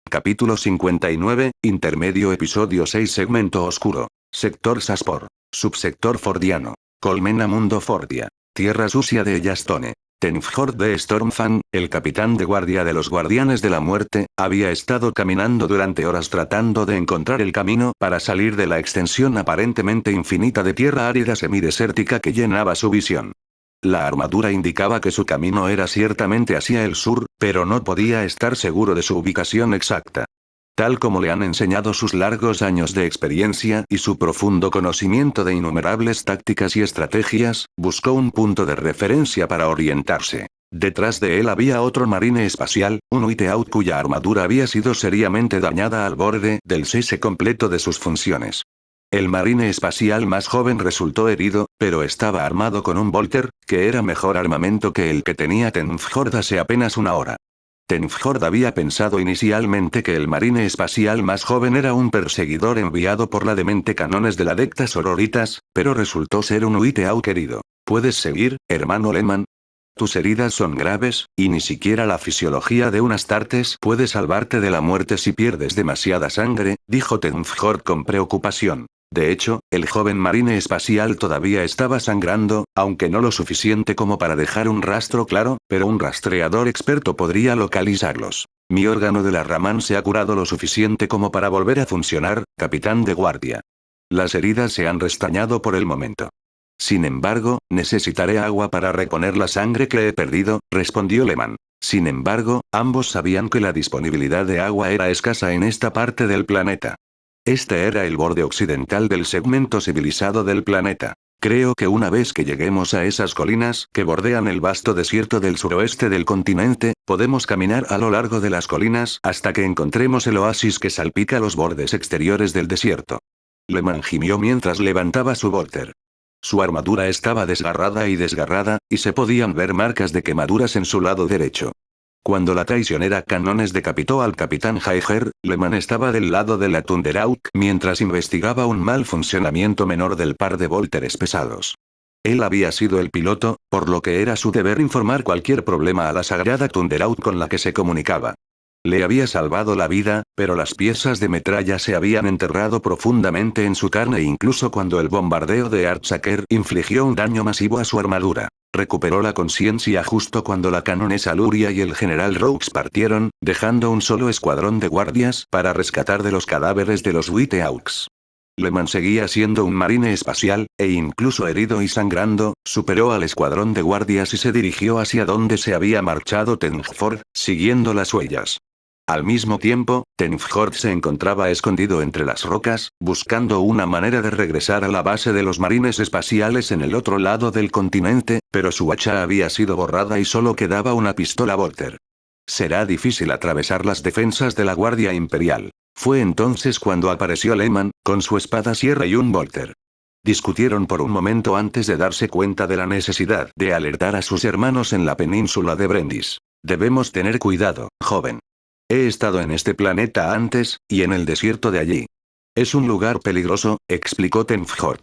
Capítulo 59, Intermedio Episodio 6 Segmento Oscuro. Sector Saspor. Subsector Fordiano. Colmena Mundo Fordia. Tierra Sucia de Yastone. Tenfjord de Stormfang, el capitán de guardia de los Guardianes de la Muerte, había estado caminando durante horas tratando de encontrar el camino para salir de la extensión aparentemente infinita de tierra árida semidesértica que llenaba su visión. La armadura indicaba que su camino era ciertamente hacia el sur, pero no podía estar seguro de su ubicación exacta. Tal como le han enseñado sus largos años de experiencia y su profundo conocimiento de innumerables tácticas y estrategias, buscó un punto de referencia para orientarse. Detrás de él había otro marine espacial, un Whiteout cuya armadura había sido seriamente dañada al borde del cese completo de sus funciones. El marine espacial más joven resultó herido, pero estaba armado con un Volter, que era mejor armamento que el que tenía Tenfjord hace apenas una hora. Tenfjord había pensado inicialmente que el marine espacial más joven era un perseguidor enviado por la demente Canones de la Decta Sororitas, pero resultó ser un Whiteout herido. ¿Puedes seguir, hermano Lehman? Tus heridas son graves, y ni siquiera la fisiología de un Astartes puede salvarte de la muerte si pierdes demasiada sangre, dijo Tenfjord con preocupación. De hecho, el joven marine espacial todavía estaba sangrando, aunque no lo suficiente como para dejar un rastro claro, pero un rastreador experto podría localizarlos. Mi órgano de la Raman se ha curado lo suficiente como para volver a funcionar, capitán de guardia. Las heridas se han restañado por el momento. Sin embargo, necesitaré agua para reponer la sangre que he perdido, respondió Lehman. Sin embargo, ambos sabían que la disponibilidad de agua era escasa en esta parte del planeta. Este era el borde occidental del segmento civilizado del planeta. Creo que una vez que lleguemos a esas colinas que bordean el vasto desierto del suroeste del continente, podemos caminar a lo largo de las colinas hasta que encontremos el oasis que salpica los bordes exteriores del desierto. Lehman gimió mientras levantaba su Volter. Su armadura estaba desgarrada, y se podían ver marcas de quemaduras en su lado derecho. Cuando la traicionera Canones decapitó al capitán Jaeger, Lehman estaba del lado de la Thunderauk mientras investigaba un mal funcionamiento menor del par de Volteres pesados. Él había sido el piloto, por lo que era su deber informar cualquier problema a la sagrada Thunderauk con la que se comunicaba. Le había salvado la vida, pero las piezas de metralla se habían enterrado profundamente en su carne incluso cuando el bombardeo de Artsaker infligió un daño masivo a su armadura. Recuperó la conciencia justo cuando la canonesa Luria y el general Roux partieron, dejando un solo escuadrón de guardias para rescatar de los cadáveres de los Whiteauks. Lehman seguía siendo un marine espacial, e incluso herido y sangrando, superó al escuadrón de guardias y se dirigió hacia donde se había marchado Tenfjord, siguiendo las huellas. Al mismo tiempo, Tenfjord se encontraba escondido entre las rocas, buscando una manera de regresar a la base de los marines espaciales en el otro lado del continente, pero su hacha había sido borrada y solo quedaba una pistola Volter. Será difícil atravesar las defensas de la Guardia Imperial. Fue entonces cuando apareció Lehman, con su espada sierra y un Volter. Discutieron por un momento antes de darse cuenta de la necesidad de alertar a sus hermanos en la península de Brendis. Debemos tener cuidado, joven. He estado en este planeta antes, y en el desierto de allí. Es un lugar peligroso, explicó Tenfjord.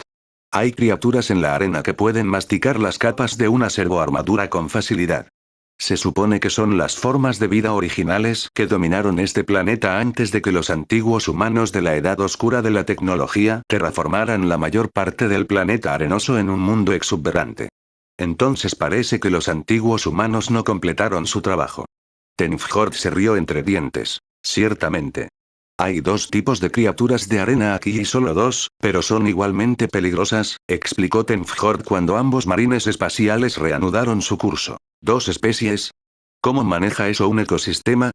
Hay criaturas en la arena que pueden masticar las capas de una servoarmadura con facilidad. Se supone que son las formas de vida originales que dominaron este planeta antes de que los antiguos humanos de la edad oscura de la tecnología terraformaran la mayor parte del planeta arenoso en un mundo exuberante. Entonces parece que los antiguos humanos no completaron su trabajo. Tenfjord se rió entre dientes. Ciertamente. Hay dos tipos de criaturas de arena aquí y solo dos, pero son igualmente peligrosas, explicó Tenfjord cuando ambos marines espaciales reanudaron su curso. ¿Dos especies? ¿Cómo maneja eso un ecosistema?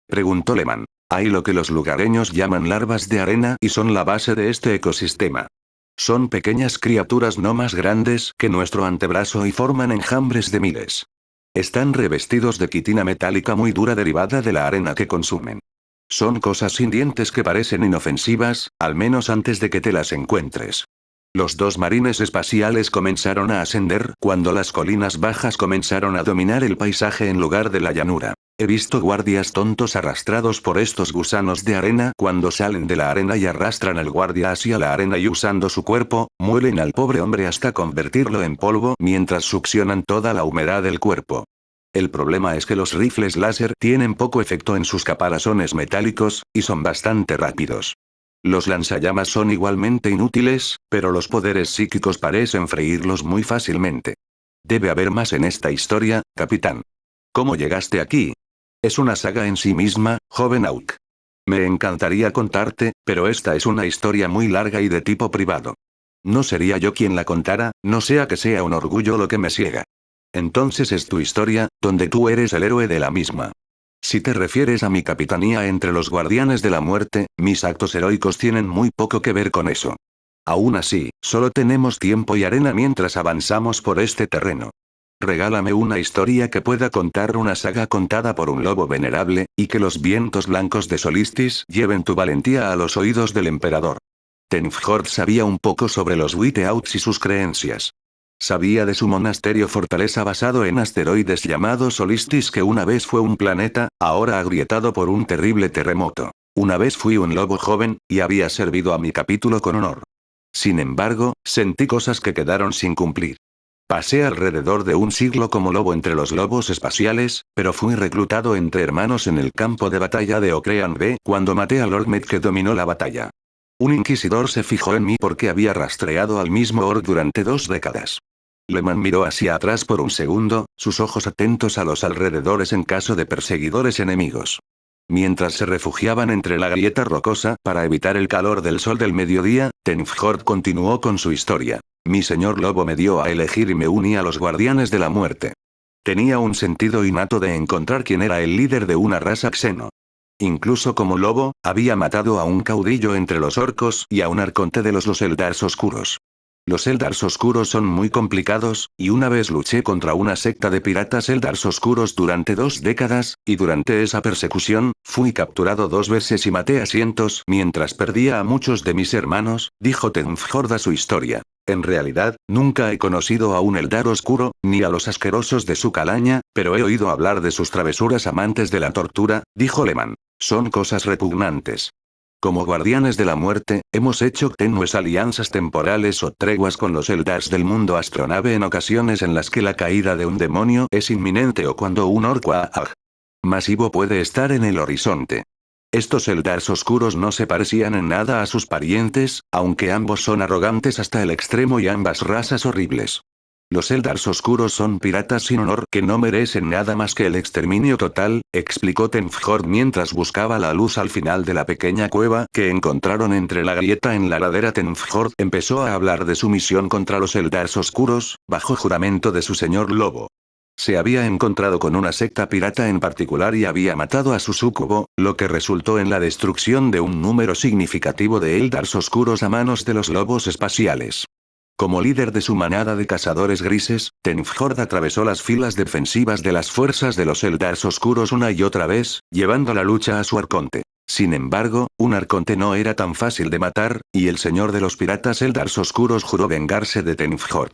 Preguntó Lehman. Hay lo que los lugareños llaman larvas de arena y son la base de este ecosistema. Son pequeñas criaturas no más grandes que nuestro antebrazo y forman enjambres de miles. Están revestidos de quitina metálica muy dura derivada de la arena que consumen. Son cosas sin dientes que parecen inofensivas, al menos antes de que te las encuentres. Los dos marines espaciales comenzaron a ascender cuando las colinas bajas comenzaron a dominar el paisaje en lugar de la llanura. He visto guardias tontos arrastrados por estos gusanos de arena cuando salen de la arena y arrastran al guardia hacia la arena y usando su cuerpo, muelen al pobre hombre hasta convertirlo en polvo mientras succionan toda la humedad del cuerpo. El problema es que los rifles láser tienen poco efecto en sus caparazones metálicos, y son bastante rápidos. Los lanzallamas son igualmente inútiles, pero los poderes psíquicos parecen freírlos muy fácilmente. Debe haber más en esta historia, capitán. ¿Cómo llegaste aquí? Es una saga en sí misma, joven Auk. Me encantaría contarte, pero esta es una historia muy larga y de tipo privado. No sería yo quien la contara, no sea que sea un orgullo lo que me ciega. Entonces es tu historia, donde tú eres el héroe de la misma. Si te refieres a mi capitanía entre los guardianes de la muerte, mis actos heroicos tienen muy poco que ver con eso. Aún así, solo tenemos tiempo y arena mientras avanzamos por este terreno. Regálame una historia que pueda contar una saga contada por un lobo venerable, y que los vientos blancos de Solistis lleven tu valentía a los oídos del emperador. Tenfjord sabía un poco sobre los Whiteouts y sus creencias. Sabía de su monasterio fortaleza basado en asteroides llamado Solistis, que una vez fue un planeta, ahora agrietado por un terrible terremoto. Una vez fui un lobo joven, y había servido a mi capítulo con honor. Sin embargo, sentí cosas que quedaron sin cumplir. Pasé alrededor de un siglo como lobo entre los lobos espaciales, pero fui reclutado entre hermanos en el campo de batalla de Ocrean B cuando maté a Lord Med, que dominó la batalla. Un inquisidor se fijó en mí porque había rastreado al mismo Orc durante 2 décadas. Leman miró hacia atrás por un segundo, sus ojos atentos a los alrededores en caso de perseguidores enemigos. Mientras se refugiaban entre la grieta rocosa para evitar el calor del sol del mediodía, Tenfjord continuó con su historia. Mi señor lobo me dio a elegir y me uní a los guardianes de la muerte. Tenía un sentido innato de encontrar quién era el líder de una raza xeno. Incluso como lobo, había matado a un caudillo entre los orcos y a un arconte de los Eldars oscuros. Los Eldars oscuros son muy complicados, y una vez luché contra una secta de piratas Eldars oscuros durante 2 décadas, y durante esa persecución, fui capturado 2 veces y maté a cientos mientras perdía a muchos de mis hermanos, dijo Tenfjord a su historia. En realidad, nunca he conocido a un Eldar oscuro, ni a los asquerosos de su calaña, pero he oído hablar de sus travesuras amantes de la tortura, dijo Leman. Son cosas repugnantes. Como guardianes de la muerte, hemos hecho tenues alianzas temporales o treguas con los Eldars del mundo astronave en ocasiones en las que la caída de un demonio es inminente o cuando un orc masivo puede estar en el horizonte. Estos Eldars oscuros no se parecían en nada a sus parientes, aunque ambos son arrogantes hasta el extremo y ambas razas horribles. Los Eldars oscuros son piratas sin honor que no merecen nada más que el exterminio total, explicó Tenfjord mientras buscaba la luz al final de la pequeña cueva que encontraron entre la grieta en la ladera. Tenfjord empezó a hablar de su misión contra los Eldars oscuros, bajo juramento de su señor lobo. Se había encontrado con una secta pirata en particular y había matado a su súcubo, lo que resultó en la destrucción de un número significativo de Eldars oscuros a manos de los lobos espaciales. Como líder de su manada de cazadores grises, Tenfjord atravesó las filas defensivas de las fuerzas de los Eldars oscuros una y otra vez, llevando la lucha a su arconte. Sin embargo, un arconte no era tan fácil de matar, y el señor de los piratas Eldars oscuros juró vengarse de Tenfjord.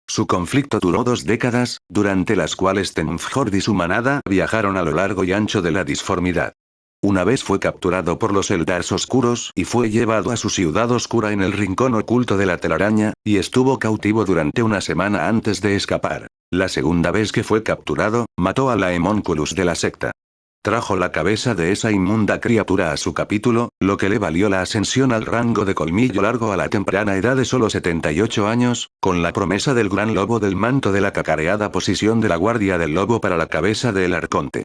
Su conflicto duró 2 décadas, durante las cuales Tenfjord y su manada viajaron a lo largo y ancho de la disformidad. Una vez fue capturado por los Eldars oscuros y fue llevado a su ciudad oscura en el rincón oculto de la telaraña, y estuvo cautivo durante una semana antes de escapar. La segunda vez que fue capturado, mató a la Homunculus de la secta. Trajo la cabeza de esa inmunda criatura a su capítulo, lo que le valió la ascensión al rango de colmillo largo a la temprana edad de solo 78 años, con la promesa del gran lobo del manto de la cacareada posición de la guardia del lobo para la cabeza del arconte.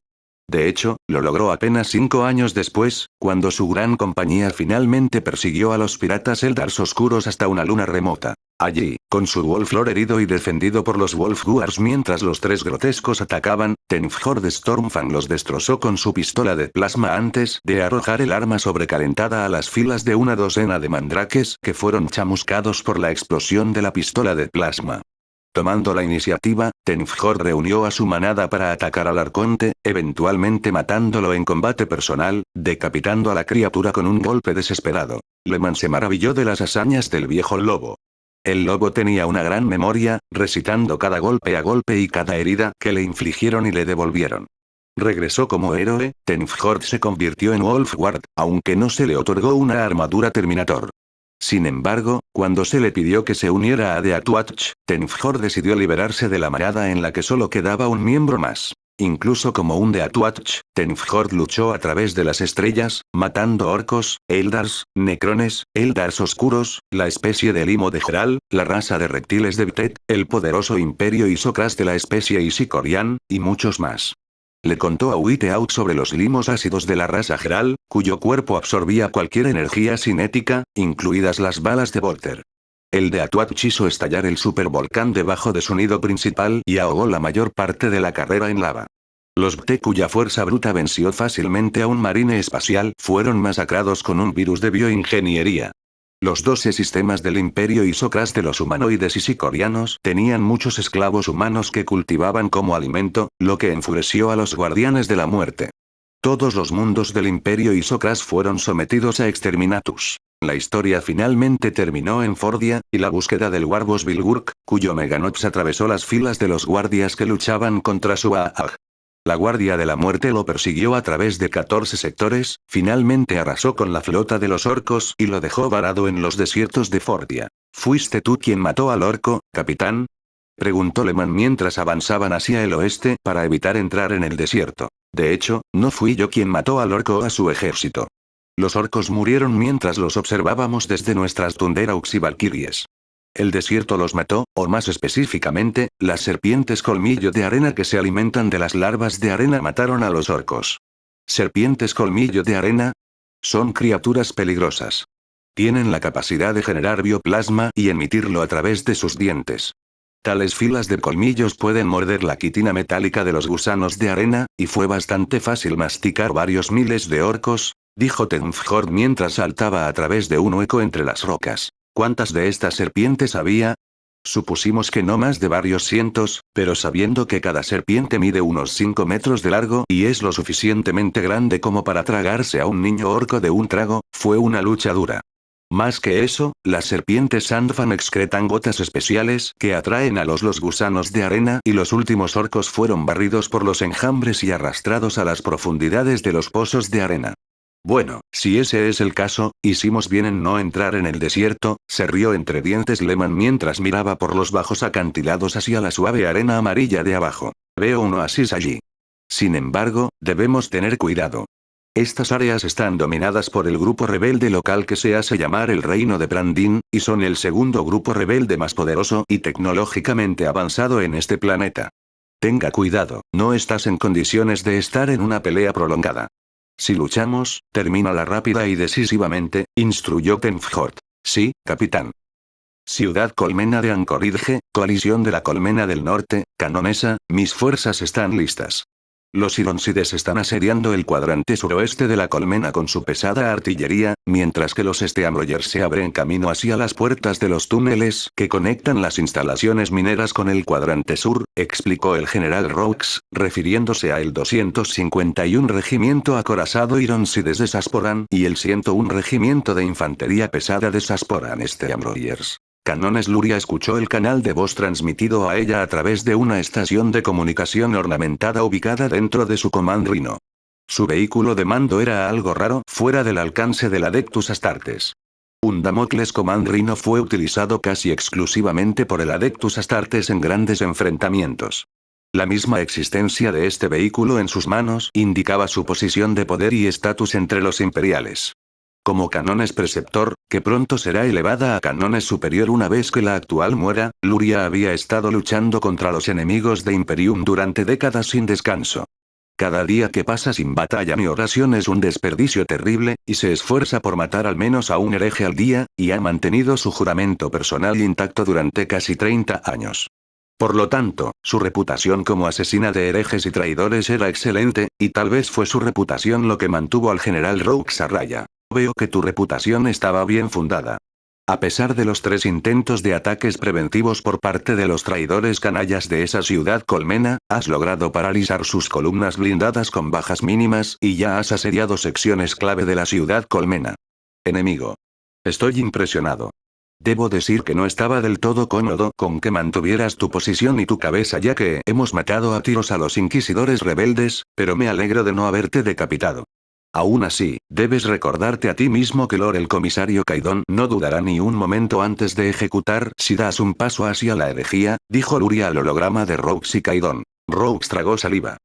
De hecho, lo logró apenas 5 años después, cuando su gran compañía finalmente persiguió a los piratas Eldars oscuros hasta una luna remota. Allí, con su Wolflord herido y defendido por los Wolfguards mientras los 3 grotescos atacaban, Tenfjord Stormfang los destrozó con su pistola de plasma antes de arrojar el arma sobrecalentada a las filas de una docena de mandrakes que fueron chamuscados por la explosión de la pistola de plasma. Tomando la iniciativa, Tenfjord reunió a su manada para atacar al arconte, eventualmente matándolo en combate personal, decapitando a la criatura con un golpe desesperado. Leman se maravilló de las hazañas del viejo lobo. El lobo tenía una gran memoria, recitando cada golpe a golpe y cada herida que le infligieron y le devolvieron. Regresó como héroe, Tenfjord se convirtió en Wolfguard, aunque no se le otorgó una armadura Terminator. Sin embargo, cuando se le pidió que se uniera a Deathwatch, Tenfjord decidió liberarse de la manada en la que solo quedaba un miembro más. Incluso como un Deathwatch, Tenfjord luchó a través de las estrellas, matando orcos, Eldars, necrones, Eldars oscuros, la especie de limo de Geral, la raza de reptiles de Vitet, el poderoso imperio Isokras de la especie Isikorian, y muchos más. Le contó a Whiteout sobre los limos ácidos de la raza Geral, cuyo cuerpo absorbía cualquier energía cinética, incluidas las balas de Volter. El Deathwatch hizo estallar el supervolcán debajo de su nido principal y ahogó la mayor parte de la carrera en lava. Los Bte, cuya fuerza bruta venció fácilmente a un marine espacial, fueron masacrados con un virus de bioingeniería. Los 12 sistemas del imperio Isokras de los humanoides isikorianos tenían muchos esclavos humanos que cultivaban como alimento, lo que enfureció a los guardianes de la muerte. Todos los mundos del imperio Isokras fueron sometidos a exterminatus. La historia finalmente terminó en Fordia, y la búsqueda del Warbos Bilgurk, cuyo Meganox atravesó las filas de los guardias que luchaban contra su Aag. La Guardia de la Muerte lo persiguió a través de 14 sectores, finalmente arrasó con la flota de los orcos y lo dejó varado en los desiertos de Fordia. ¿Fuiste tú quien mató al orco, capitán? Preguntó Leman mientras avanzaban hacia el oeste para evitar entrar en el desierto. De hecho, no fui yo quien mató al orco o a su ejército. Los orcos murieron mientras los observábamos desde nuestras Thunderhawks y Valkyries. El desierto los mató, o más específicamente, las serpientes colmillo de arena que se alimentan de las larvas de arena mataron a los orcos. ¿Serpientes colmillo de arena? Son criaturas peligrosas. Tienen la capacidad de generar bioplasma y emitirlo a través de sus dientes. Tales filas de colmillos pueden morder la quitina metálica de los gusanos de arena, y fue bastante fácil masticar varios miles de orcos, dijo Tenfjord mientras saltaba a través de un hueco entre las rocas. ¿Cuántas de estas serpientes había? Supusimos que no más de varios cientos, pero sabiendo que cada serpiente mide unos 5 metros de largo y es lo suficientemente grande como para tragarse a un niño orco de un trago, fue una lucha dura. Más que eso, las serpientes Sandfang excretan gotas especiales que atraen a los gusanos de arena y los últimos orcos fueron barridos por los enjambres y arrastrados a las profundidades de los pozos de arena. Bueno, si ese es el caso, hicimos bien en no entrar en el desierto, se rió entre dientes Leman mientras miraba por los bajos acantilados hacia la suave arena amarilla de abajo. Veo un oasis allí. Sin embargo, debemos tener cuidado. Estas áreas están dominadas por el grupo rebelde local que se hace llamar el Reino de Brandin, y son el segundo grupo rebelde más poderoso y tecnológicamente avanzado en este planeta. Tenga cuidado, no estás en condiciones de estar en una pelea prolongada. Si luchamos, termínala rápida y decisivamente, instruyó Tenfjord. Sí, capitán. Ciudad Colmena de Anchorage, coalición de la Colmena del Norte, canonesa, mis fuerzas están listas. Los Ironsides están asediando el cuadrante suroeste de la colmena con su pesada artillería, mientras que los Steamrollers se abren camino hacia las puertas de los túneles que conectan las instalaciones mineras con el cuadrante sur, explicó el general Roux, refiriéndose a el 251 Regimiento Acorazado Ironsides de Sasporan y el 101 Regimiento de Infantería Pesada de Sasporan Steamrollers. Canones Luria escuchó el canal de voz transmitido a ella a través de una estación de comunicación ornamentada ubicada dentro de su Command Rhino. Su vehículo de mando era algo raro, fuera del alcance del Adeptus Astartes. Un Damocles Command Rhino fue utilizado casi exclusivamente por el Adeptus Astartes en grandes enfrentamientos. La misma existencia de este vehículo en sus manos indicaba su posición de poder y estatus entre los imperiales. Como Canones Preceptor, que pronto será elevada a Canones Superior una vez que la actual muera, Luria había estado luchando contra los enemigos de Imperium durante décadas sin descanso. Cada día que pasa sin batalla ni oración es un desperdicio terrible, y se esfuerza por matar al menos a un hereje al día, y ha mantenido su juramento personal intacto durante casi 30 años. Por lo tanto, su reputación como asesina de herejes y traidores era excelente, y tal vez fue su reputación lo que mantuvo al general Roux a raya. Veo que tu reputación estaba bien fundada. A pesar de los 3 intentos de ataques preventivos por parte de los traidores canallas de esa ciudad colmena, has logrado paralizar sus columnas blindadas con bajas mínimas y ya has asediado secciones clave de la ciudad colmena. Enemigo. Estoy impresionado. Debo decir que no estaba del todo cómodo con que mantuvieras tu posición y tu cabeza ya que hemos matado a tiros a los inquisidores rebeldes, pero me alegro de no haberte decapitado. Aún así, debes recordarte a ti mismo que Lord el comisario Kaidon no dudará ni un momento antes de ejecutar si das un paso hacia la herejía, dijo Luria al holograma de Roux y Kaidon. Roux tragó saliva.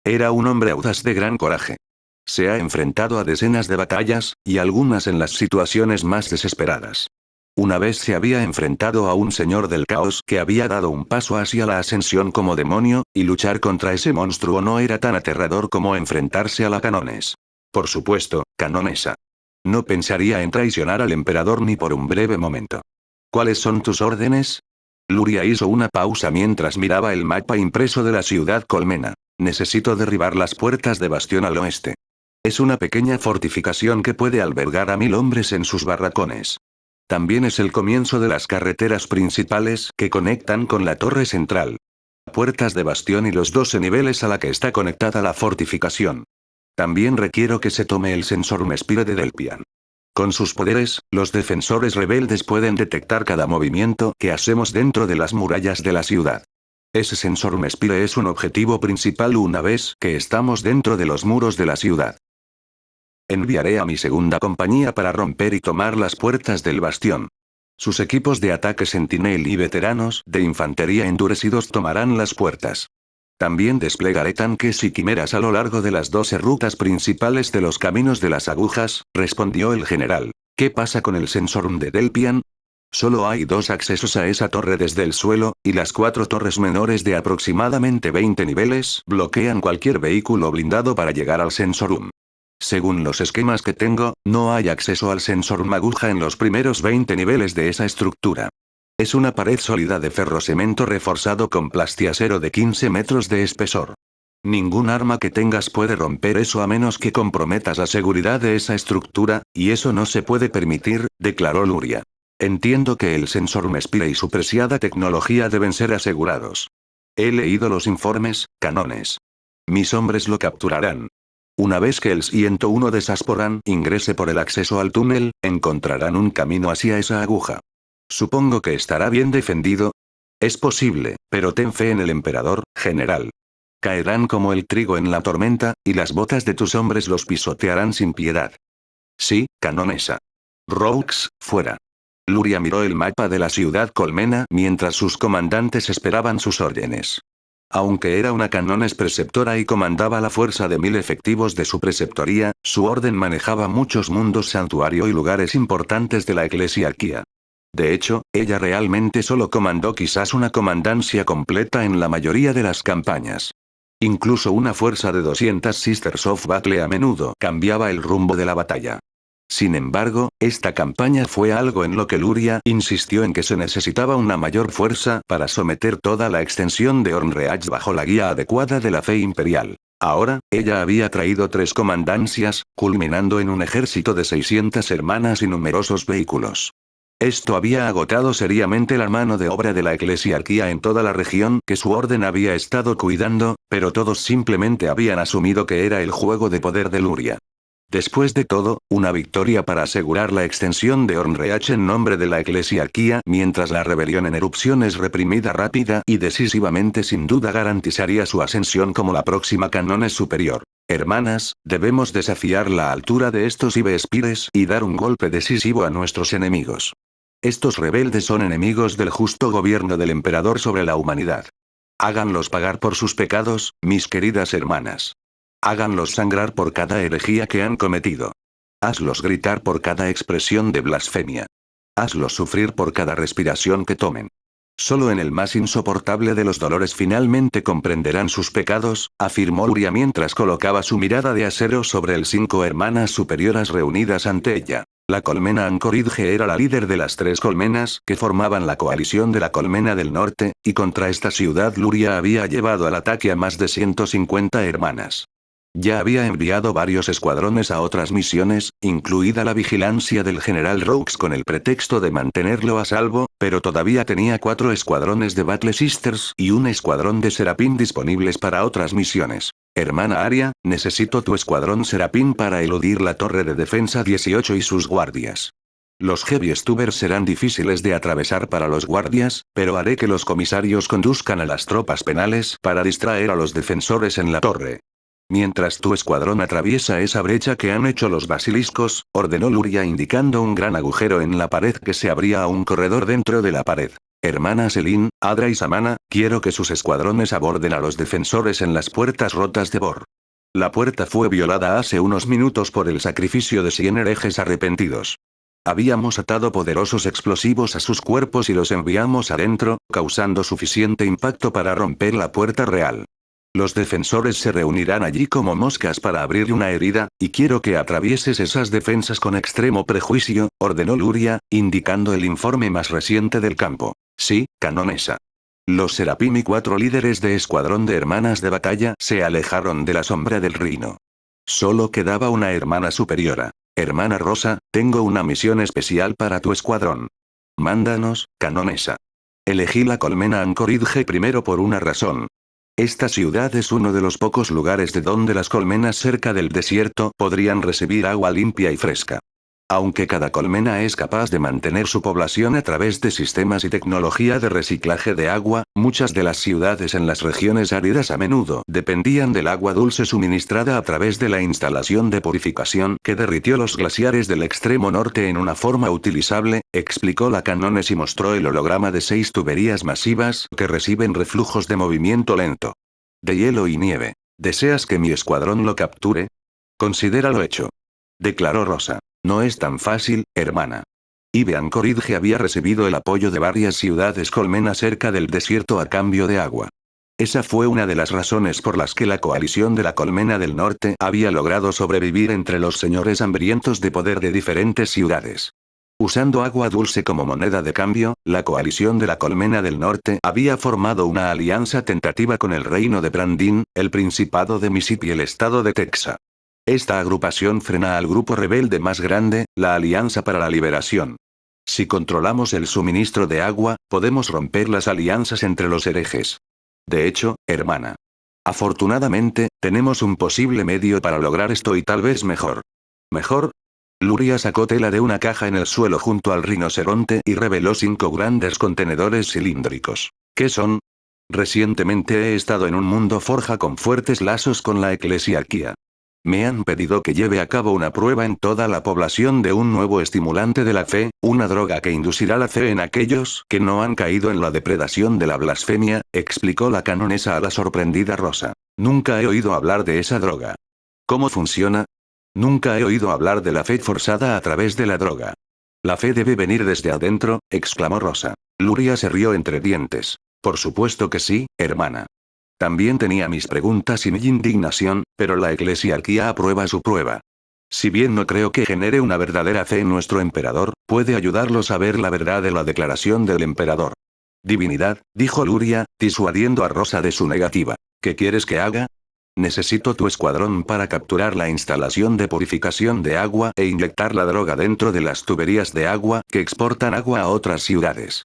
Era un hombre audaz de gran coraje. Se ha enfrentado a decenas de batallas, y algunas en las situaciones más desesperadas. Una vez se había enfrentado a un señor del caos que había dado un paso hacia la ascensión como demonio, y luchar contra ese monstruo no era tan aterrador como enfrentarse a la Canones. Por supuesto, Canonesa. No pensaría en traicionar al emperador ni por un breve momento. ¿Cuáles son tus órdenes? Luria hizo una pausa mientras miraba el mapa impreso de la ciudad Colmena. Necesito derribar las puertas de Bastión al oeste. Es una pequeña fortificación que puede albergar a 1000 hombres en sus barracones. También es el comienzo de las carreteras principales que conectan con la torre central. Puertas de Bastión y los 12 niveles a la que está conectada la fortificación. También requiero que se tome el sensor Mespire de Delpian. Con sus poderes, los defensores rebeldes pueden detectar cada movimiento que hacemos dentro de las murallas de la ciudad. Ese sensor Mespire es un objetivo principal una vez que estamos dentro de los muros de la ciudad. Enviaré a mi segunda compañía para romper y tomar las puertas del bastión. Sus equipos de ataque Sentinel y veteranos de infantería endurecidos tomarán las puertas. También desplegaré tanques y quimeras a lo largo de las 12 rutas principales de los caminos de las agujas, respondió el general. ¿Qué pasa con el sensor de Delpian? Solo hay 2 accesos a esa torre desde el suelo, y las 4 torres menores de aproximadamente 20 niveles bloquean cualquier vehículo blindado para llegar al Sensorum. Según los esquemas que tengo, no hay acceso al sensor Maguja en los primeros 20 niveles de esa estructura. Es una pared sólida de ferrocemento reforzado con plastiacero de 15 metros de espesor. Ningún arma que tengas puede romper eso a menos que comprometas la seguridad de esa estructura, y eso no se puede permitir, declaró Luria. Entiendo que el sensor Mespire y su preciada tecnología deben ser asegurados. He leído los informes, Canones. Mis hombres lo capturarán. Una vez que el 101 de Sasporan ingrese por el acceso al túnel, encontrarán un camino hacia esa aguja. Supongo que estará bien defendido. Es posible, pero ten fe en el emperador, general. Caerán como el trigo en la tormenta, y las botas de tus hombres los pisotearán sin piedad. Sí, Canonesa. Roux, fuera. Luria miró el mapa de la ciudad Colmena mientras sus comandantes esperaban sus órdenes. Aunque era una Canones preceptora y comandaba la fuerza de 1000 efectivos de su preceptoría, su orden manejaba muchos mundos santuario y lugares importantes de la eclesiarquía. De hecho, ella realmente solo comandó quizás una comandancia completa en la mayoría de las campañas. Incluso una fuerza de 200 Sisters of Battle a menudo cambiaba el rumbo de la batalla. Sin embargo, esta campaña fue algo en lo que Luria insistió en que se necesitaba una mayor fuerza para someter toda la extensión de Ornreach bajo la guía adecuada de la fe imperial. Ahora, ella había traído 3 comandancias, culminando en un ejército de 600 hermanas y numerosos vehículos. Esto había agotado seriamente la mano de obra de la eclesiarquía en toda la región que su orden había estado cuidando, pero todos simplemente habían asumido que era el juego de poder de Luria. Después de todo, una victoria para asegurar la extensión de Ornreach en nombre de la eclesiarquía mientras la rebelión en erupción es reprimida rápida y decisivamente sin duda garantizaría su ascensión como la próxima Canones superior. Hermanas, debemos desafiar la altura de estos Ivespires y dar un golpe decisivo a nuestros enemigos. Estos rebeldes son enemigos del justo gobierno del emperador sobre la humanidad. Háganlos pagar por sus pecados, mis queridas hermanas. Háganlos sangrar por cada herejía que han cometido. Hazlos gritar por cada expresión de blasfemia. Hazlos sufrir por cada respiración que tomen. Solo en el más insoportable de los dolores finalmente comprenderán sus pecados, afirmó Luria mientras colocaba su mirada de acero sobre el 5 hermanas superioras reunidas ante ella. La colmena Ancoridge era la líder de las 3 colmenas que formaban la coalición de la colmena del norte, y contra esta ciudad Luria había llevado al ataque a más de 150 hermanas. Ya había enviado varios escuadrones a otras misiones, incluida la vigilancia del general Roux con el pretexto de mantenerlo a salvo, pero todavía tenía 4 escuadrones de Battle Sisters y un escuadrón de Serapín disponibles para otras misiones. Hermana Aria, necesito tu escuadrón Serapín para eludir la torre de defensa 18 y sus guardias. Los Heavy Stubers serán difíciles de atravesar para los guardias, pero haré que los comisarios conduzcan a las tropas penales para distraer a los defensores en la torre. Mientras tu escuadrón atraviesa esa brecha que han hecho los basiliscos, ordenó Luria indicando un gran agujero en la pared que se abría a un corredor dentro de la pared. Hermana Selin, Adra y Samana, quiero que sus escuadrones aborden a los defensores en las puertas rotas de Bor. La puerta fue violada hace unos minutos por el sacrificio de 100 herejes arrepentidos. Habíamos atado poderosos explosivos a sus cuerpos y los enviamos adentro, causando suficiente impacto para romper la puerta real. Los defensores se reunirán allí como moscas para abrir una herida, y quiero que atravieses esas defensas con extremo prejuicio, ordenó Luria, indicando el informe más reciente del campo. Sí, canonesa. Los Serapim y 4 líderes de escuadrón de hermanas de batalla se alejaron de la sombra del Rino. Solo quedaba una hermana superiora. Hermana Rosa, tengo una misión especial para tu escuadrón. Mándanos, canonesa. Elegí la colmena Anchorage primero por una razón. Esta ciudad es uno de los pocos lugares de donde las colmenas cerca del desierto podrían recibir agua limpia y fresca. Aunque cada colmena es capaz de mantener su población a través de sistemas y tecnología de reciclaje de agua, muchas de las ciudades en las regiones áridas a menudo dependían del agua dulce suministrada a través de la instalación de purificación que derritió los glaciares del extremo norte en una forma utilizable, explicó la Canones y mostró el holograma de 6 tuberías masivas que reciben reflujos de movimiento lento. De hielo y nieve. ¿Deseas que mi escuadrón lo capture? Considéralo hecho. Declaró Rosa. No es tan fácil, hermana. Ibe Anchorage había recibido el apoyo de varias ciudades colmena cerca del desierto a cambio de agua. Esa fue una de las razones por las que la coalición de la Colmena del Norte había logrado sobrevivir entre los señores hambrientos de poder de diferentes ciudades. Usando agua dulce como moneda de cambio, la coalición de la Colmena del Norte había formado una alianza tentativa con el reino de Brandin, el Principado de Mississippi y el estado de Texas. Esta agrupación frena al grupo rebelde más grande, la Alianza para la Liberación. Si controlamos el suministro de agua, podemos romper las alianzas entre los herejes. De hecho, hermana. Afortunadamente, tenemos un posible medio para lograr esto y tal vez mejor. ¿Mejor? Luria sacó tela de una caja en el suelo junto al rinoceronte y reveló 5 grandes contenedores cilíndricos. ¿Qué son? Recientemente he estado en un mundo forja con fuertes lazos con la eclesiarquía. Me han pedido que lleve a cabo una prueba en toda la población de un nuevo estimulante de la fe, una droga que inducirá la fe en aquellos que no han caído en la depredación de la blasfemia, explicó la canonesa a la sorprendida Rosa. Nunca he oído hablar de esa droga. ¿Cómo funciona? Nunca he oído hablar de la fe forzada a través de la droga. La fe debe venir desde adentro, exclamó Rosa. Luria se rió entre dientes. Por supuesto que sí, hermana. También tenía mis preguntas y mi indignación, pero la eclesiarquía aprueba su prueba. Si bien no creo que genere una verdadera fe en nuestro emperador, puede ayudarlos a ver la verdad de la declaración del emperador. Divinidad, dijo Luria, disuadiendo a Rosa de su negativa. ¿Qué quieres que haga? Necesito tu escuadrón para capturar la instalación de purificación de agua e inyectar la droga dentro de las tuberías de agua que exportan agua a otras ciudades.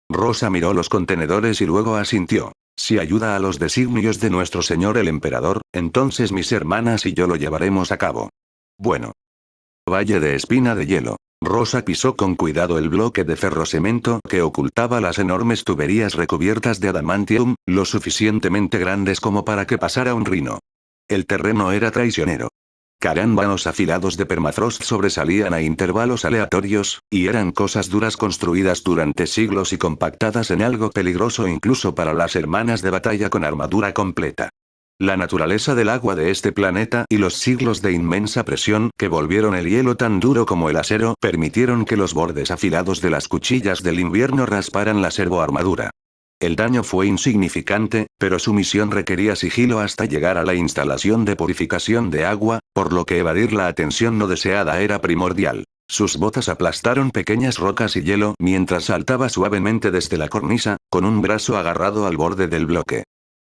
Rosa miró los contenedores y luego asintió. Si ayuda a los designios de nuestro señor el emperador, entonces mis hermanas y yo lo llevaremos a cabo. Bueno. Valle de espina de hielo. Rosa pisó con cuidado el bloque de ferrocemento que ocultaba las enormes tuberías recubiertas de adamantium, lo suficientemente grandes como para que pasara un rino. El terreno era traicionero. Carámbanos afilados de permafrost sobresalían a intervalos aleatorios, y eran cosas duras construidas durante siglos y compactadas en algo peligroso incluso para las hermanas de batalla con armadura completa. La naturaleza del agua de este planeta y los siglos de inmensa presión que volvieron el hielo tan duro como el acero permitieron que los bordes afilados de las cuchillas del invierno rasparan la servoarmadura. El daño fue insignificante, pero su misión requería sigilo hasta llegar a la instalación de purificación de agua, por lo que evadir la atención no deseada era primordial. Sus botas aplastaron pequeñas rocas y hielo mientras saltaba suavemente desde la cornisa, con un brazo agarrado al borde del bloque.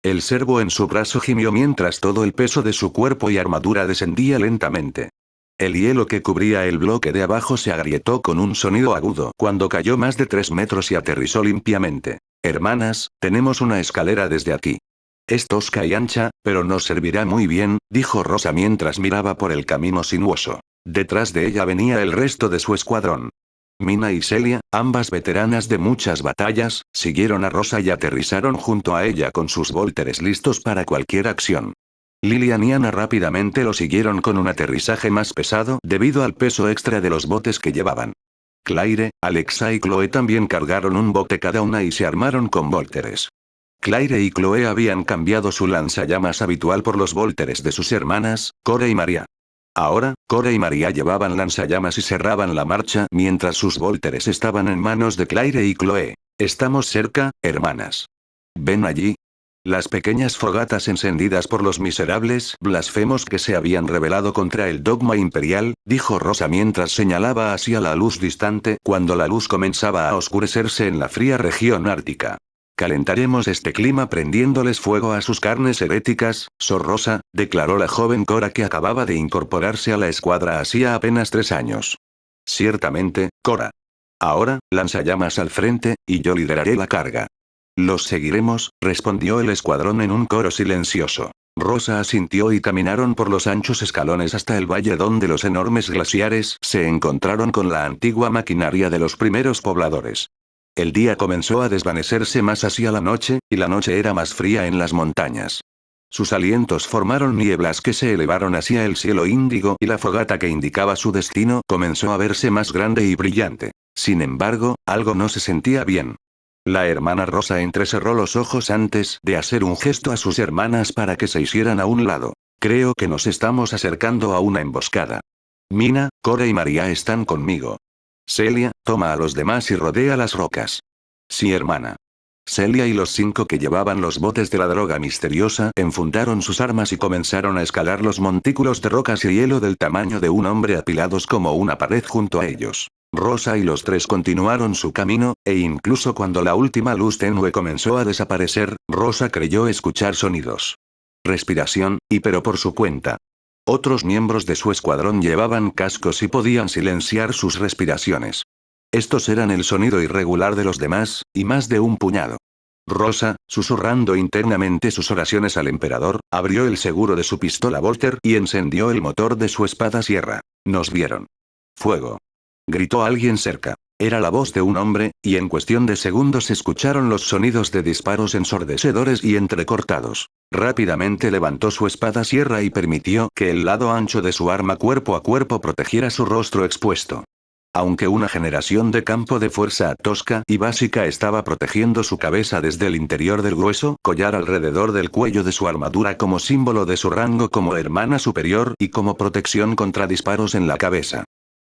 El servo en su brazo gimió mientras todo el peso de su cuerpo y armadura descendía lentamente. El hielo que cubría el bloque de abajo se agrietó con un sonido agudo cuando cayó más de 3 metros y aterrizó limpiamente. Hermanas, tenemos una escalera desde aquí. Es tosca y ancha, pero nos servirá muy bien, dijo Rosa mientras miraba por el camino sinuoso. Detrás de ella venía el resto de su escuadrón. Mina y Celia, ambas veteranas de muchas batallas, siguieron a Rosa y aterrizaron junto a ella con sus vólteres listos para cualquier acción. Lilian y Anna rápidamente lo siguieron con un aterrizaje más pesado debido al peso extra de los botes que llevaban. Claire, Alexa y Chloe también cargaron un bote cada una y se armaron con vólteres. Claire y Chloe habían cambiado su lanzallamas habitual por los vólteres de sus hermanas, Cora y María. Ahora, Cora y María llevaban lanzallamas y cerraban la marcha mientras sus vólteres estaban en manos de Claire y Chloe. Estamos cerca, hermanas. ¿Ven allí? Las pequeñas fogatas encendidas por los miserables blasfemos que se habían rebelado contra el dogma imperial, dijo Rosa mientras señalaba hacia la luz distante cuando la luz comenzaba a oscurecerse en la fría región ártica. Calentaremos este clima prendiéndoles fuego a sus carnes heréticas, Sor Rosa, declaró la joven Cora que acababa de incorporarse a la escuadra hacía apenas 3 años. Ciertamente, Cora. Ahora, lanzallamas al frente, y yo lideraré la carga. Los seguiremos, respondió el escuadrón en un coro silencioso. Rosa asintió y caminaron por los anchos escalones hasta el valle donde los enormes glaciares se encontraron con la antigua maquinaria de los primeros pobladores. El día comenzó a desvanecerse más hacia la noche, y la noche era más fría en las montañas. Sus alientos formaron nieblas que se elevaron hacia el cielo índigo y la fogata que indicaba su destino comenzó a verse más grande y brillante. Sin embargo, algo no se sentía bien. La hermana Rosa entrecerró los ojos antes de hacer un gesto a sus hermanas para que se hicieran a un lado. Creo que nos estamos acercando a una emboscada. Mina, Cora y María están conmigo. Celia, toma a los demás y rodea las rocas. Sí, hermana. Celia y los 5 que llevaban los botes de la droga misteriosa enfundaron sus armas y comenzaron a escalar los montículos de rocas y hielo del tamaño de un hombre apilados como una pared junto a ellos. Rosa y los 3 continuaron su camino, e incluso cuando la última luz tenue comenzó a desaparecer, Rosa creyó escuchar sonidos. Respiración, pero por su cuenta. Otros miembros de su escuadrón llevaban cascos y podían silenciar sus respiraciones. Estos eran el sonido irregular de los demás, y más de un puñado. Rosa, susurrando internamente sus oraciones al emperador, abrió el seguro de su pistola Volter y encendió el motor de su espada sierra. Nos vieron. Fuego. Gritó alguien cerca. Era la voz de un hombre, y en cuestión de segundos se escucharon los sonidos de disparos ensordecedores y entrecortados. Rápidamente levantó su espada sierra y permitió que el lado ancho de su arma cuerpo a cuerpo protegiera su rostro expuesto. Aunque una generación de campo de fuerza tosca y básica estaba protegiendo su cabeza desde el interior del grueso collar alrededor del cuello de su armadura como símbolo de su rango como hermana superior y como protección contra disparos en la cabeza.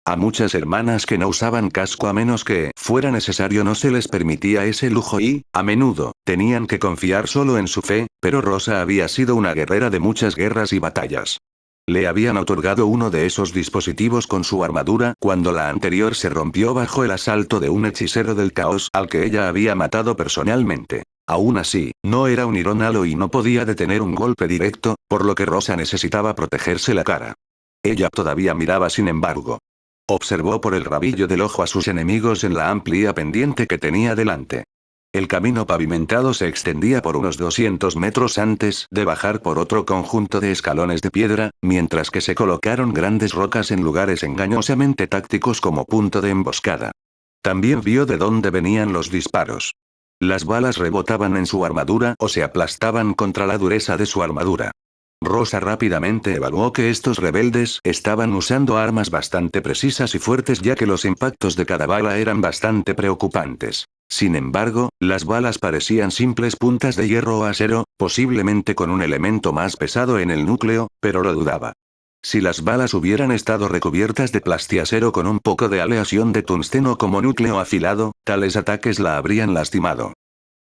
A muchas hermanas que no usaban casco a menos que fuera necesario no se les permitía ese lujo y, a menudo, tenían que confiar solo en su fe, pero Rosa había sido una guerrera de muchas guerras y batallas. Le habían otorgado uno de esos dispositivos con su armadura cuando la anterior se rompió bajo el asalto de un hechicero del caos al que ella había matado personalmente. Aún así, no era un Iron Halo y no podía detener un golpe directo, por lo que Rosa necesitaba protegerse la cara. Ella todavía miraba sin embargo. Observó por el rabillo del ojo a sus enemigos en la amplia pendiente que tenía delante. El camino pavimentado se extendía por unos 200 metros antes de bajar por otro conjunto de escalones de piedra, mientras que se colocaron grandes rocas en lugares engañosamente tácticos como punto de emboscada. También vio de dónde venían los disparos. Las balas rebotaban en su armadura o se aplastaban contra la dureza de su armadura. Rosa rápidamente evaluó que estos rebeldes estaban usando armas bastante precisas y fuertes ya que los impactos de cada bala eran bastante preocupantes. Sin embargo, las balas parecían simples puntas de hierro o acero, posiblemente con un elemento más pesado en el núcleo, pero lo dudaba. Si las balas hubieran estado recubiertas de plastiacero con un poco de aleación de tungsteno como núcleo afilado, tales ataques la habrían lastimado.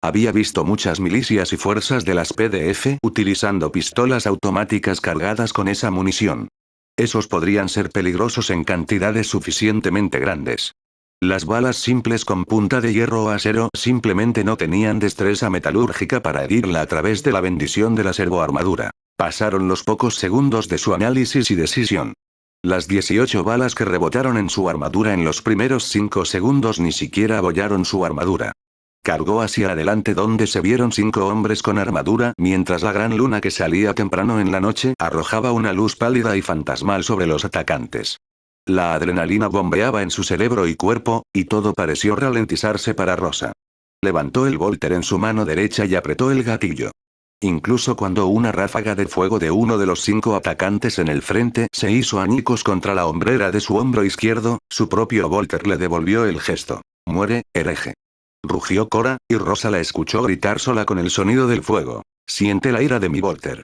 Había visto muchas milicias y fuerzas de las PDF utilizando pistolas automáticas cargadas con esa munición. Esos podrían ser peligrosos en cantidades suficientemente grandes. Las balas simples con punta de hierro o acero simplemente no tenían destreza metalúrgica para herirla a través de la bendición de la servoarmadura. Pasaron los pocos segundos de su análisis y decisión. Las 18 balas que rebotaron en su armadura en los primeros 5 segundos ni siquiera abollaron su armadura. Cargó hacia adelante donde se vieron 5 hombres con armadura mientras la gran luna que salía temprano en la noche arrojaba una luz pálida y fantasmal sobre los atacantes. La adrenalina bombeaba en su cerebro y cuerpo, y todo pareció ralentizarse para Rosa. Levantó el Volter en su mano derecha y apretó el gatillo. Incluso cuando una ráfaga de fuego de uno de los 5 atacantes en el frente se hizo añicos contra la hombrera de su hombro izquierdo, su propio Volter le devolvió el gesto. «Muere, hereje». Rugió Cora, y Rosa la escuchó gritar sola con el sonido del fuego. «Siente la ira de mi Volter»,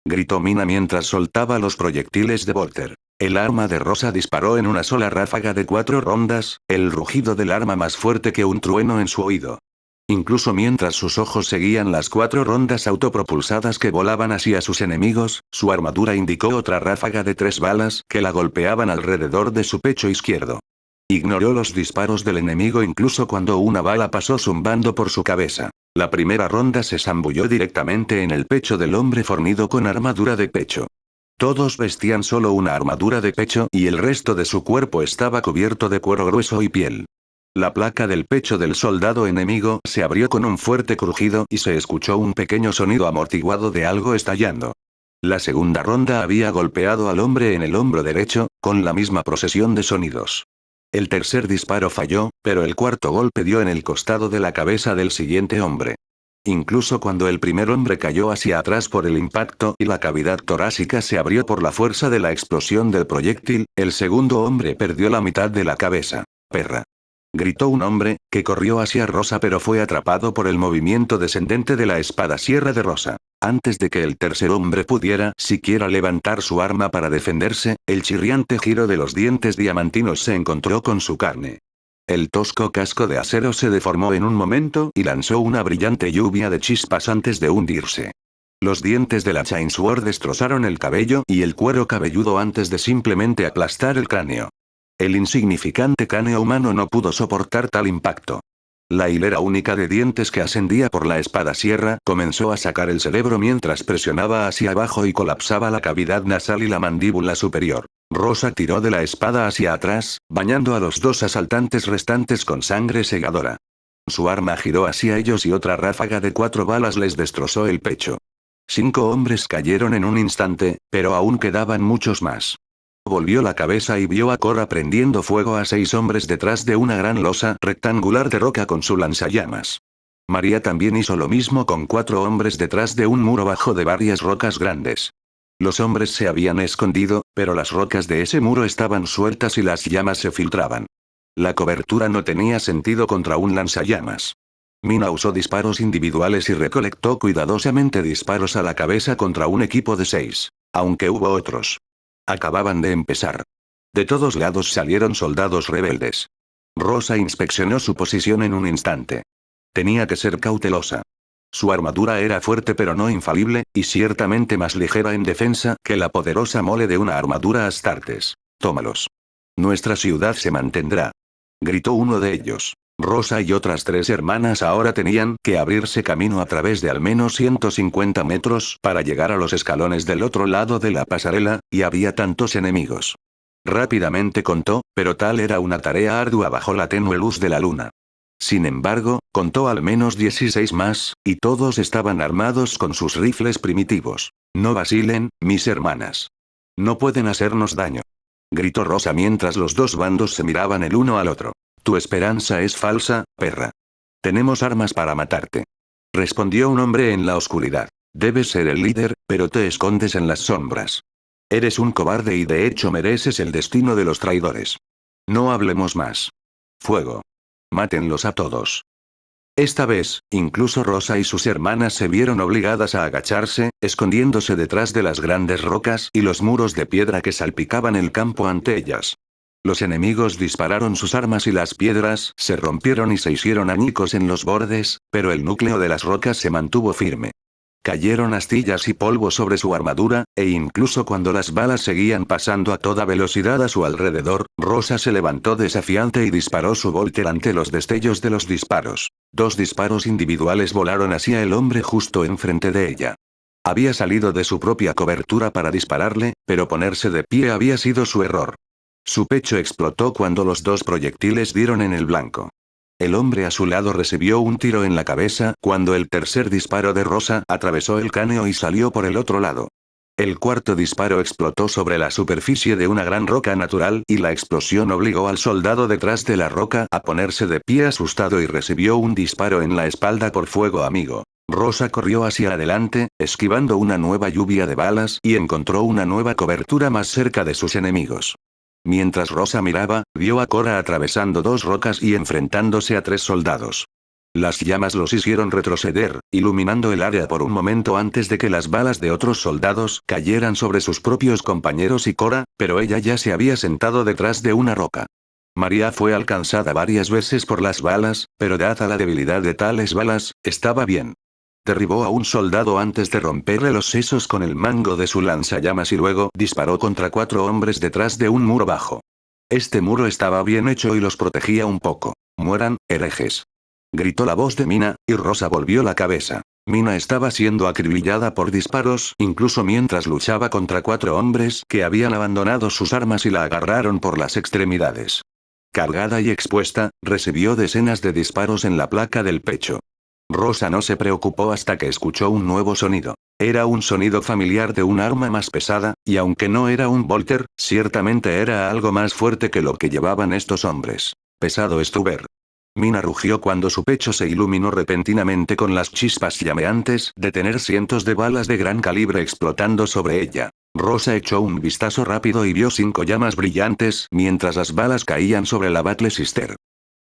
gritó Mina mientras soltaba los proyectiles de Volter. El arma de Rosa disparó en una sola ráfaga de 4 rondas, el rugido del arma más fuerte que un trueno en su oído. Incluso mientras sus ojos seguían las 4 rondas autopropulsadas que volaban hacia sus enemigos, su armadura indicó otra ráfaga de 3 balas que la golpeaban alrededor de su pecho izquierdo. Ignoró los disparos del enemigo incluso cuando una bala pasó zumbando por su cabeza. La primera ronda se zambulló directamente en el pecho del hombre fornido con armadura de pecho. Todos vestían solo una armadura de pecho y el resto de su cuerpo estaba cubierto de cuero grueso y piel. La placa del pecho del soldado enemigo se abrió con un fuerte crujido y se escuchó un pequeño sonido amortiguado de algo estallando. La segunda ronda había golpeado al hombre en el hombro derecho, con la misma procesión de sonidos. El tercer disparo falló, pero el cuarto golpe dio en el costado de la cabeza del siguiente hombre. Incluso cuando el primer hombre cayó hacia atrás por el impacto y la cavidad torácica se abrió por la fuerza de la explosión del proyectil, el segundo hombre perdió la mitad de la cabeza. «Perra», gritó un hombre, que corrió hacia Rosa pero fue atrapado por el movimiento descendente de la espada sierra de Rosa. Antes de que el tercer hombre pudiera siquiera levantar su arma para defenderse, el chirriante giro de los dientes diamantinos se encontró con su carne. El tosco casco de acero se deformó en un momento y lanzó una brillante lluvia de chispas antes de hundirse. Los dientes de la Chainsword destrozaron el cabello y el cuero cabelludo antes de simplemente aplastar el cráneo. El insignificante cráneo humano no pudo soportar tal impacto. La hilera única de dientes que ascendía por la espada sierra comenzó a sacar el cerebro mientras presionaba hacia abajo y colapsaba la cavidad nasal y la mandíbula superior. Rosa tiró de la espada hacia atrás, bañando a los 2 asaltantes restantes con sangre segadora. Su arma giró hacia ellos y otra ráfaga de 4 balas les destrozó el pecho. 5 hombres cayeron en un instante, pero aún quedaban muchos más. Volvió la cabeza y vio a Cora prendiendo fuego a 6 hombres detrás de una gran losa rectangular de roca con su lanzallamas. María también hizo lo mismo con 4 hombres detrás de un muro bajo de varias rocas grandes. Los hombres se habían escondido, pero las rocas de ese muro estaban sueltas y las llamas se filtraban. La cobertura no tenía sentido contra un lanzallamas. Mina usó disparos individuales y recolectó cuidadosamente disparos a la cabeza contra un equipo de 6. Aunque hubo otros. Acababan de empezar. De todos lados salieron soldados rebeldes. Rosa inspeccionó su posición en un instante. Tenía que ser cautelosa. Su armadura era fuerte pero no infalible, y ciertamente más ligera en defensa que la poderosa mole de una armadura Astartes. «Tómalos. Nuestra ciudad se mantendrá», gritó uno de ellos. Rosa y otras 3 hermanas ahora tenían que abrirse camino a través de al menos 150 metros para llegar a los escalones del otro lado de la pasarela, y había tantos enemigos. Rápidamente contó, pero tal era una tarea ardua bajo la tenue luz de la luna. Sin embargo, contó al menos 16 más, y todos estaban armados con sus rifles primitivos. «No vacilen, mis hermanas. No pueden hacernos daño», gritó Rosa mientras los 2 bandos se miraban el uno al otro. «Tu esperanza es falsa, perra. Tenemos armas para matarte», respondió un hombre en la oscuridad. «Debes ser el líder, pero te escondes en las sombras. Eres un cobarde y de hecho mereces el destino de los traidores. No hablemos más. Fuego. Mátenlos a todos». Esta vez, incluso Rosa y sus hermanas se vieron obligadas a agacharse, escondiéndose detrás de las grandes rocas y los muros de piedra que salpicaban el campo ante ellas. Los enemigos dispararon sus armas y las piedras se rompieron y se hicieron añicos en los bordes, pero el núcleo de las rocas se mantuvo firme. Cayeron astillas y polvo sobre su armadura, e incluso cuando las balas seguían pasando a toda velocidad a su alrededor, Rosa se levantó desafiante y disparó su Volter ante los destellos de los disparos. 2 disparos individuales volaron hacia el hombre justo enfrente de ella. Había salido de su propia cobertura para dispararle, pero ponerse de pie había sido su error. Su pecho explotó cuando los 2 proyectiles dieron en el blanco. El hombre a su lado recibió un tiro en la cabeza cuando el tercer disparo de Rosa atravesó el cráneo y salió por el otro lado. El cuarto disparo explotó sobre la superficie de una gran roca natural y la explosión obligó al soldado detrás de la roca a ponerse de pie asustado y recibió un disparo en la espalda por fuego amigo. Rosa corrió hacia adelante, esquivando una nueva lluvia de balas y encontró una nueva cobertura más cerca de sus enemigos. Mientras Rosa miraba, vio a Cora atravesando dos rocas y enfrentándose a 3 soldados. Las llamas los hicieron retroceder, iluminando el área por un momento antes de que las balas de otros soldados cayeran sobre sus propios compañeros y Cora, pero ella ya se había sentado detrás de una roca. María fue alcanzada varias veces por las balas, pero dada la debilidad de tales balas, estaba bien. Derribó a un soldado antes de romperle los sesos con el mango de su lanzallamas y luego disparó contra 4 hombres detrás de un muro bajo. Este muro estaba bien hecho y los protegía un poco. «Mueran, herejes», gritó la voz de Mina, y Rosa volvió la cabeza. Mina estaba siendo acribillada por disparos, incluso mientras luchaba contra 4 hombres que habían abandonado sus armas y la agarraron por las extremidades. Cargada y expuesta, recibió decenas de disparos en la placa del pecho. Rosa no se preocupó hasta que escuchó un nuevo sonido. Era un sonido familiar de un arma más pesada, y aunque no era un Volter, ciertamente era algo más fuerte que lo que llevaban estos hombres. Pesado Stuber. Mina rugió cuando su pecho se iluminó repentinamente con las chispas llameantes de tener cientos de balas de gran calibre explotando sobre ella. Rosa echó un vistazo rápido y vio 5 llamas brillantes mientras las balas caían sobre la Battle Sister.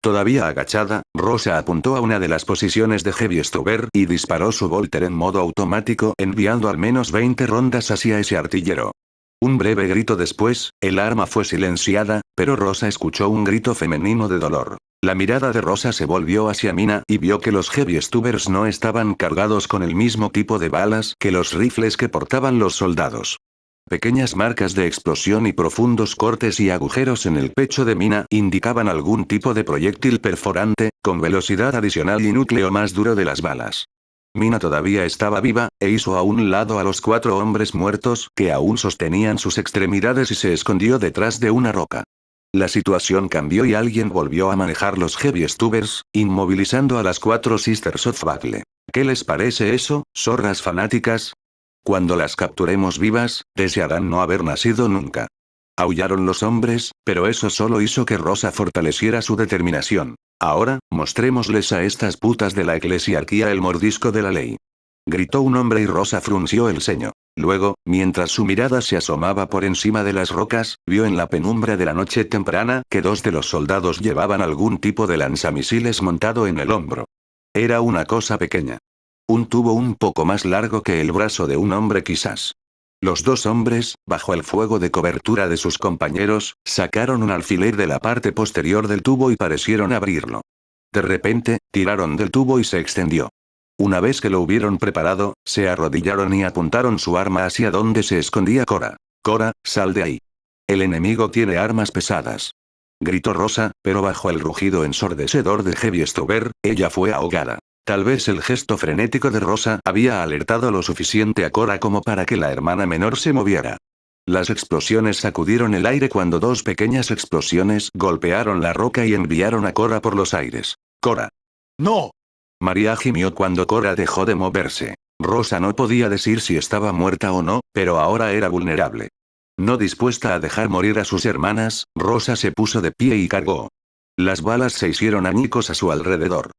Todavía agachada, Rosa apuntó a una de las posiciones de Heavy Stuber y disparó su Volter en modo automático enviando al menos 20 rondas hacia ese artillero. Un breve grito después, el arma fue silenciada, pero Rosa escuchó un grito femenino de dolor. La mirada de Rosa se volvió hacia Mina y vio que los Heavy Stubers no estaban cargados con el mismo tipo de balas que los rifles que portaban los soldados. Pequeñas marcas de explosión y profundos cortes y agujeros en el pecho de Mina indicaban algún tipo de proyectil perforante, con velocidad adicional y núcleo más duro de las balas. Mina todavía estaba viva, e hizo a un lado a los 4 hombres muertos que aún sostenían sus extremidades y se escondió detrás de una roca. La situación cambió y alguien volvió a manejar los Heavy Stubers, inmovilizando a las 4 Sisters of Battle. ¿Qué les parece eso, zorras fanáticas? Cuando las capturemos vivas, desearán no haber nacido nunca. Aullaron los hombres, pero eso solo hizo que Rosa fortaleciera su determinación. Ahora, mostrémosles a estas putas de la eclesiarquía el mordisco de la ley. Gritó un hombre y Rosa frunció el ceño. Luego, mientras su mirada se asomaba por encima de las rocas, vio en la penumbra de la noche temprana que 2 de los soldados llevaban algún tipo de lanzamisiles montado en el hombro. Era una cosa pequeña. Un tubo un poco más largo que el brazo de un hombre quizás. Los 2 hombres, bajo el fuego de cobertura de sus compañeros, sacaron un alfiler de la parte posterior del tubo y parecieron abrirlo. De repente, tiraron del tubo y se extendió. Una vez que lo hubieron preparado, se arrodillaron y apuntaron su arma hacia donde se escondía Cora. «Cora, sal de ahí. El enemigo tiene armas pesadas», gritó Rosa, pero bajo el rugido ensordecedor de Heavy Stuber, ella fue ahogada. Tal vez el gesto frenético de Rosa había alertado lo suficiente a Cora como para que la hermana menor se moviera. Las explosiones sacudieron el aire cuando 2 pequeñas explosiones golpearon la roca y enviaron a Cora por los aires. «Cora». ¡No! María gimió cuando Cora dejó de moverse. Rosa no podía decir si estaba muerta o no, pero ahora era vulnerable. No dispuesta a dejar morir a sus hermanas, Rosa se puso de pie y cargó. Las balas se hicieron añicos a su alrededor.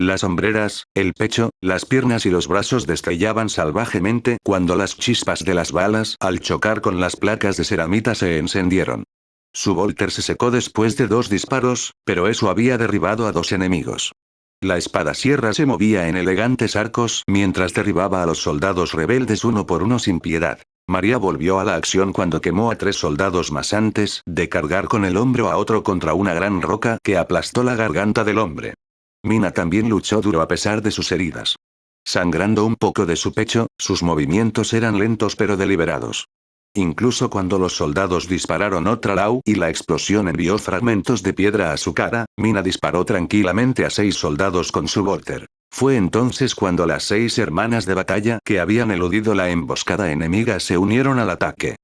Las hombreras, el pecho, las piernas y los brazos destellaban salvajemente cuando las chispas de las balas al chocar con las placas de ceramita se encendieron. Su Volter se secó después de 2 disparos, pero eso había derribado a 2 enemigos. La espada sierra se movía en elegantes arcos mientras derribaba a los soldados rebeldes uno por uno sin piedad. María volvió a la acción cuando quemó a 3 soldados más antes de cargar con el hombro a otro contra una gran roca que aplastó la garganta del hombre. Mina también luchó duro a pesar de sus heridas. Sangrando un poco de su pecho, sus movimientos eran lentos pero deliberados. Incluso cuando los soldados dispararon otra Lau y la explosión envió fragmentos de piedra a su cara, Mina disparó tranquilamente a 6 soldados con su Volter. Fue entonces cuando las 6 hermanas de batalla que habían eludido la emboscada enemiga se unieron al ataque.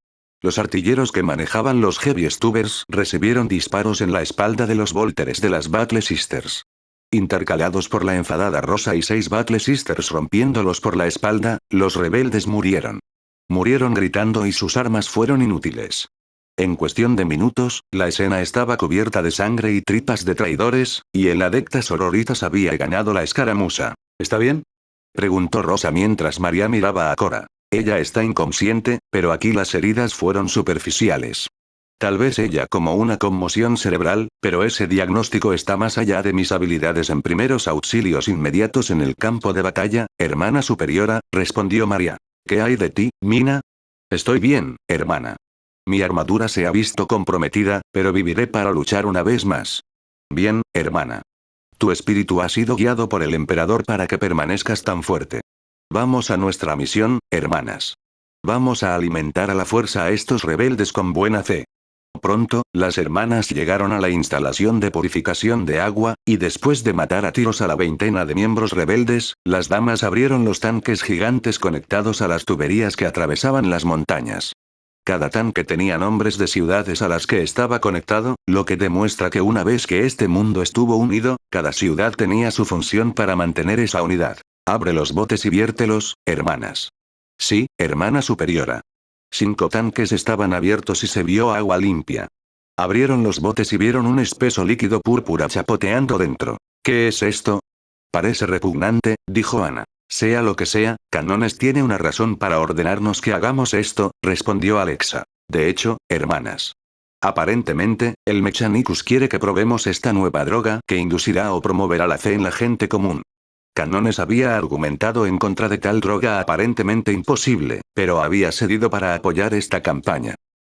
Los artilleros que manejaban los Heavy Stubers recibieron disparos en la espalda de los Volteres de las Battle Sisters. Intercalados por la enfadada Rosa y 6 Battle Sisters rompiéndolos por la espalda, los rebeldes murieron. Murieron gritando y sus armas fueron inútiles. En cuestión de minutos, la escena estaba cubierta de sangre y tripas de traidores, y el adepta Sororitas había ganado la escaramuza. ¿Está bien? Preguntó Rosa mientras María miraba a Cora. Ella está inconsciente, pero aquí las heridas fueron superficiales. Tal vez ella como una conmoción cerebral, pero ese diagnóstico está más allá de mis habilidades en primeros auxilios inmediatos en el campo de batalla, hermana superiora, respondió María. ¿Qué hay de ti, Mina? Estoy bien, hermana. Mi armadura se ha visto comprometida, pero viviré para luchar una vez más. Bien, hermana. Tu espíritu ha sido guiado por el emperador para que permanezcas tan fuerte. Vamos a nuestra misión, hermanas. Vamos a alimentar a la fuerza a estos rebeldes con buena fe. Pronto, las hermanas llegaron a la instalación de purificación de agua, y después de matar a tiros a la veintena de miembros rebeldes, las damas abrieron los tanques gigantes conectados a las tuberías que atravesaban las montañas. Cada tanque tenía nombres de ciudades a las que estaba conectado, lo que demuestra que una vez que este mundo estuvo unido, cada ciudad tenía su función para mantener esa unidad. Abre los botes y viértelos, hermanas. Sí, hermana superiora. 5 tanques estaban abiertos y se vio agua limpia. Abrieron los botes y vieron un espeso líquido púrpura chapoteando dentro. ¿Qué es esto? Parece repugnante, dijo Ana. Sea lo que sea, Canones tiene una razón para ordenarnos que hagamos esto, respondió Alexa. De hecho, hermanas. Aparentemente, el Mechanicus quiere que probemos esta nueva droga que inducirá o promoverá la fe en la gente común. Canones había argumentado en contra de tal droga aparentemente imposible, pero había cedido para apoyar esta campaña.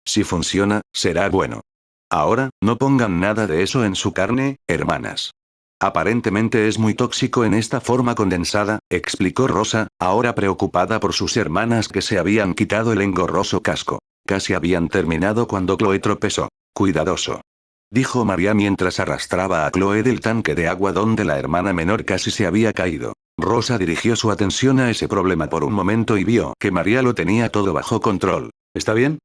Si funciona, será bueno. Ahora, no pongan nada de eso en su carne, hermanas. Aparentemente es muy tóxico en esta forma condensada, explicó Rosa, ahora preocupada por sus hermanas que se habían quitado el engorroso casco. Casi habían terminado cuando Chloe tropezó. Cuidadoso. Dijo María mientras arrastraba a Chloe del tanque de agua donde la hermana menor casi se había caído. Rosa dirigió su atención a ese problema por un momento y vio que María lo tenía todo bajo control. ¿Está bien?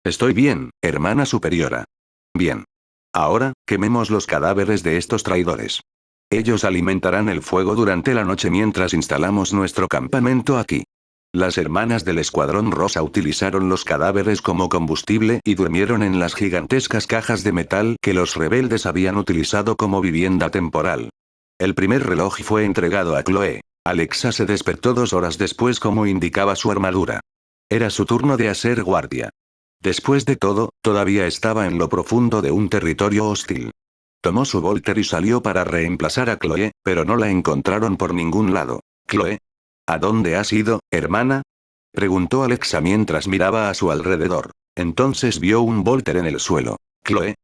Estoy bien, hermana superiora. Bien. Ahora, quememos los cadáveres de estos traidores. Ellos alimentarán el fuego durante la noche mientras instalamos nuestro campamento aquí. Las hermanas del Escuadrón Rosa utilizaron los cadáveres como combustible y durmieron en las gigantescas cajas de metal que los rebeldes habían utilizado como vivienda temporal. El primer reloj fue entregado a Chloe. Alexa se despertó 2 horas después como indicaba su armadura. Era su turno de hacer guardia. Después de todo, todavía estaba en lo profundo de un territorio hostil. Tomó su Volter y salió para reemplazar a Chloe, pero no la encontraron por ningún lado. ¿Chloe? ¿A dónde has ido, hermana? Preguntó Alexa mientras miraba a su alrededor. Entonces vio un Volter en el suelo. ¿Chloe?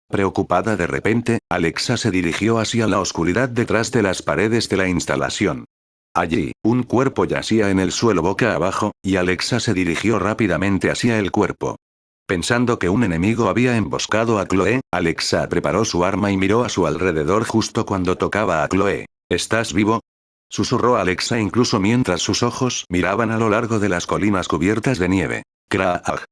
Preocupada de repente, Alexa se dirigió hacia la oscuridad detrás de las paredes de la instalación. Allí, un cuerpo yacía en el suelo boca abajo, y Alexa se dirigió rápidamente hacia el cuerpo. Pensando que un enemigo había emboscado a Chloe, Alexa preparó su arma y miró a su alrededor justo cuando tocaba a Chloe. ¿Estás vivo? Susurró Alexa incluso mientras sus ojos miraban a lo largo de las colinas cubiertas de nieve. ¡Kraag!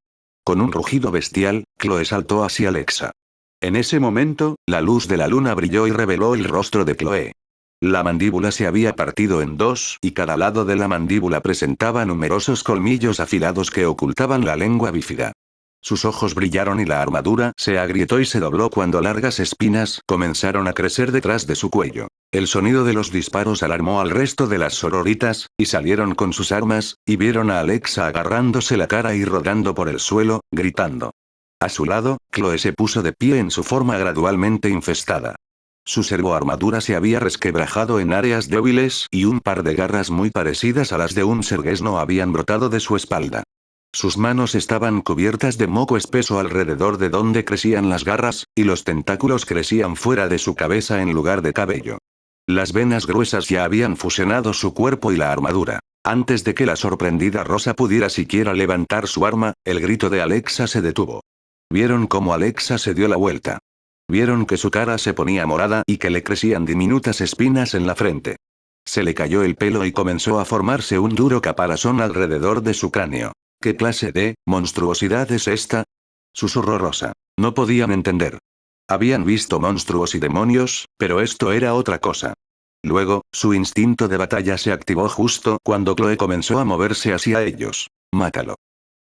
Con un rugido bestial, Chloe saltó hacia Alexa. En ese momento, la luz de la luna brilló y reveló el rostro de Chloe. La mandíbula se había partido en 2 y cada lado de la mandíbula presentaba numerosos colmillos afilados que ocultaban la lengua bífida. Sus ojos brillaron y la armadura se agrietó y se dobló cuando largas espinas comenzaron a crecer detrás de su cuello. El sonido de los disparos alarmó al resto de las sororitas, y salieron con sus armas, y vieron a Alexa agarrándose la cara y rodando por el suelo, gritando. A su lado, Chloe se puso de pie en su forma gradualmente infestada. Su servoarmadura se había resquebrajado en áreas débiles y un par de garras muy parecidas a las de un serguesno habían brotado de su espalda. Sus manos estaban cubiertas de moco espeso alrededor de donde crecían las garras, y los tentáculos crecían fuera de su cabeza en lugar de cabello. Las venas gruesas ya habían fusionado su cuerpo y la armadura. Antes de que la sorprendida Rosa pudiera siquiera levantar su arma, el grito de Alexa se detuvo. Vieron cómo Alexa se dio la vuelta. Vieron que su cara se ponía morada y que le crecían diminutas espinas en la frente. Se le cayó el pelo y comenzó a formarse un duro caparazón alrededor de su cráneo. ¿Qué clase de monstruosidad es esta? Susurró Rosa. No podían entender. Habían visto monstruos y demonios, pero esto era otra cosa. Luego, su instinto de batalla se activó justo cuando Chloe comenzó a moverse hacia ellos. Mátalo.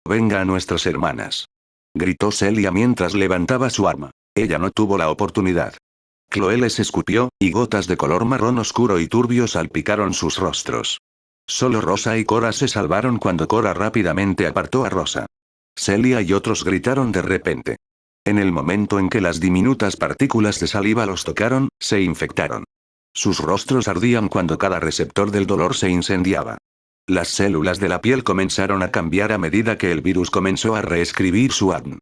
Venga a nuestras hermanas. Gritó Celia mientras levantaba su arma. Ella no tuvo la oportunidad. Chloe les escupió, y gotas de color marrón oscuro y turbio salpicaron sus rostros. Solo Rosa y Cora se salvaron cuando Cora rápidamente apartó a Rosa. Celia y otros gritaron de repente. En el momento en que las diminutas partículas de saliva los tocaron, se infectaron. Sus rostros ardían cuando cada receptor del dolor se incendiaba. Las células de la piel comenzaron a cambiar a medida que el virus comenzó a reescribir su ADN.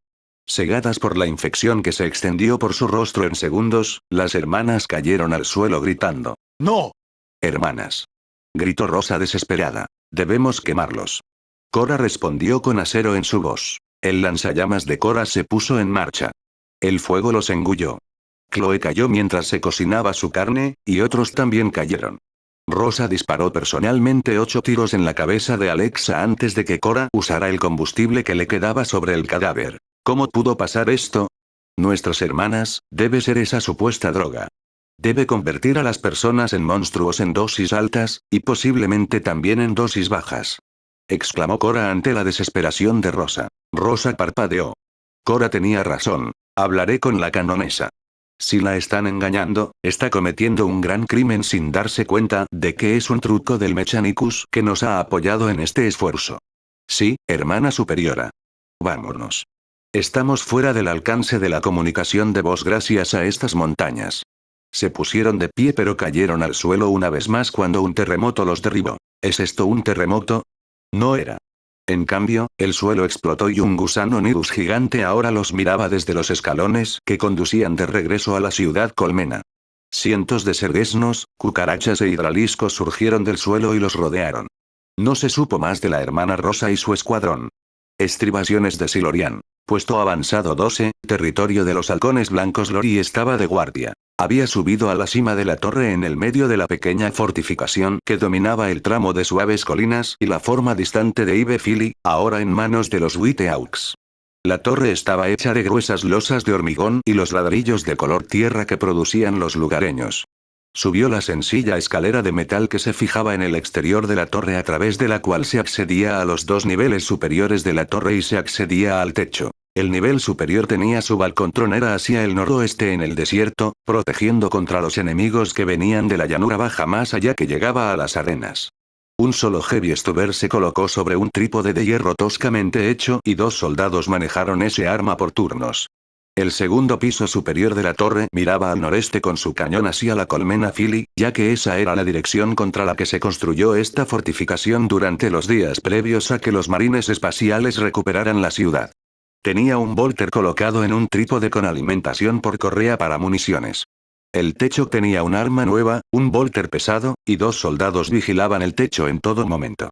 Cegadas por la infección que se extendió por su rostro en segundos, las hermanas cayeron al suelo gritando. ¡No! Hermanas. Gritó Rosa desesperada. Debemos quemarlos. Cora respondió con acero en su voz. El lanzallamas de Cora se puso en marcha. El fuego los engulló. Chloe cayó mientras se cocinaba su carne, y otros también cayeron. Rosa disparó personalmente 8 tiros en la cabeza de Alexa antes de que Cora usara el combustible que le quedaba sobre el cadáver. ¿Cómo pudo pasar esto? Nuestras hermanas, debe ser esa supuesta droga. Debe convertir a las personas en monstruos en dosis altas, y posiblemente también en dosis bajas. Exclamó Cora ante la desesperación de Rosa. Rosa parpadeó. Cora tenía razón. Hablaré con la canonesa. Si la están engañando, está cometiendo un gran crimen sin darse cuenta de que es un truco del Mechanicus que nos ha apoyado en este esfuerzo. Sí, hermana superiora. Vámonos. Estamos fuera del alcance de la comunicación de voz gracias a estas montañas. Se pusieron de pie pero cayeron al suelo una vez más cuando un terremoto los derribó. ¿Es esto un terremoto? No era. En cambio, el suelo explotó y un gusano Nidus gigante ahora los miraba desde los escalones que conducían de regreso a la ciudad colmena. Cientos de serguesnos, cucarachas e hidraliscos surgieron del suelo y los rodearon. No se supo más de la hermana Rosa y su escuadrón. Estribaciones de Silorian. Puesto avanzado 12, territorio de los halcones blancos. Lori estaba de guardia. Había subido a la cima de la torre en el medio de la pequeña fortificación que dominaba el tramo de suaves colinas y la forma distante de Ibe Philly, ahora en manos de los Witeaux. La torre estaba hecha de gruesas losas de hormigón y los ladrillos de color tierra que producían los lugareños. Subió la sencilla escalera de metal que se fijaba en el exterior de la torre a través de la cual se accedía a los 2 niveles superiores de la torre y se accedía al techo. El nivel superior tenía su balcón tronera hacia el noroeste en el desierto, protegiendo contra los enemigos que venían de la llanura baja más allá que llegaba a las arenas. Un solo Heavy Stuber se colocó sobre un trípode de hierro toscamente hecho y 2 soldados manejaron ese arma por turnos. El segundo piso superior de la torre miraba al noreste con su cañón hacia la colmena Philly, ya que esa era la dirección contra la que se construyó esta fortificación durante los días previos a que los marines espaciales recuperaran la ciudad. Tenía un Volter colocado en un trípode con alimentación por correa para municiones. El techo tenía un arma nueva, un Volter pesado, y 2 soldados vigilaban el techo en todo momento.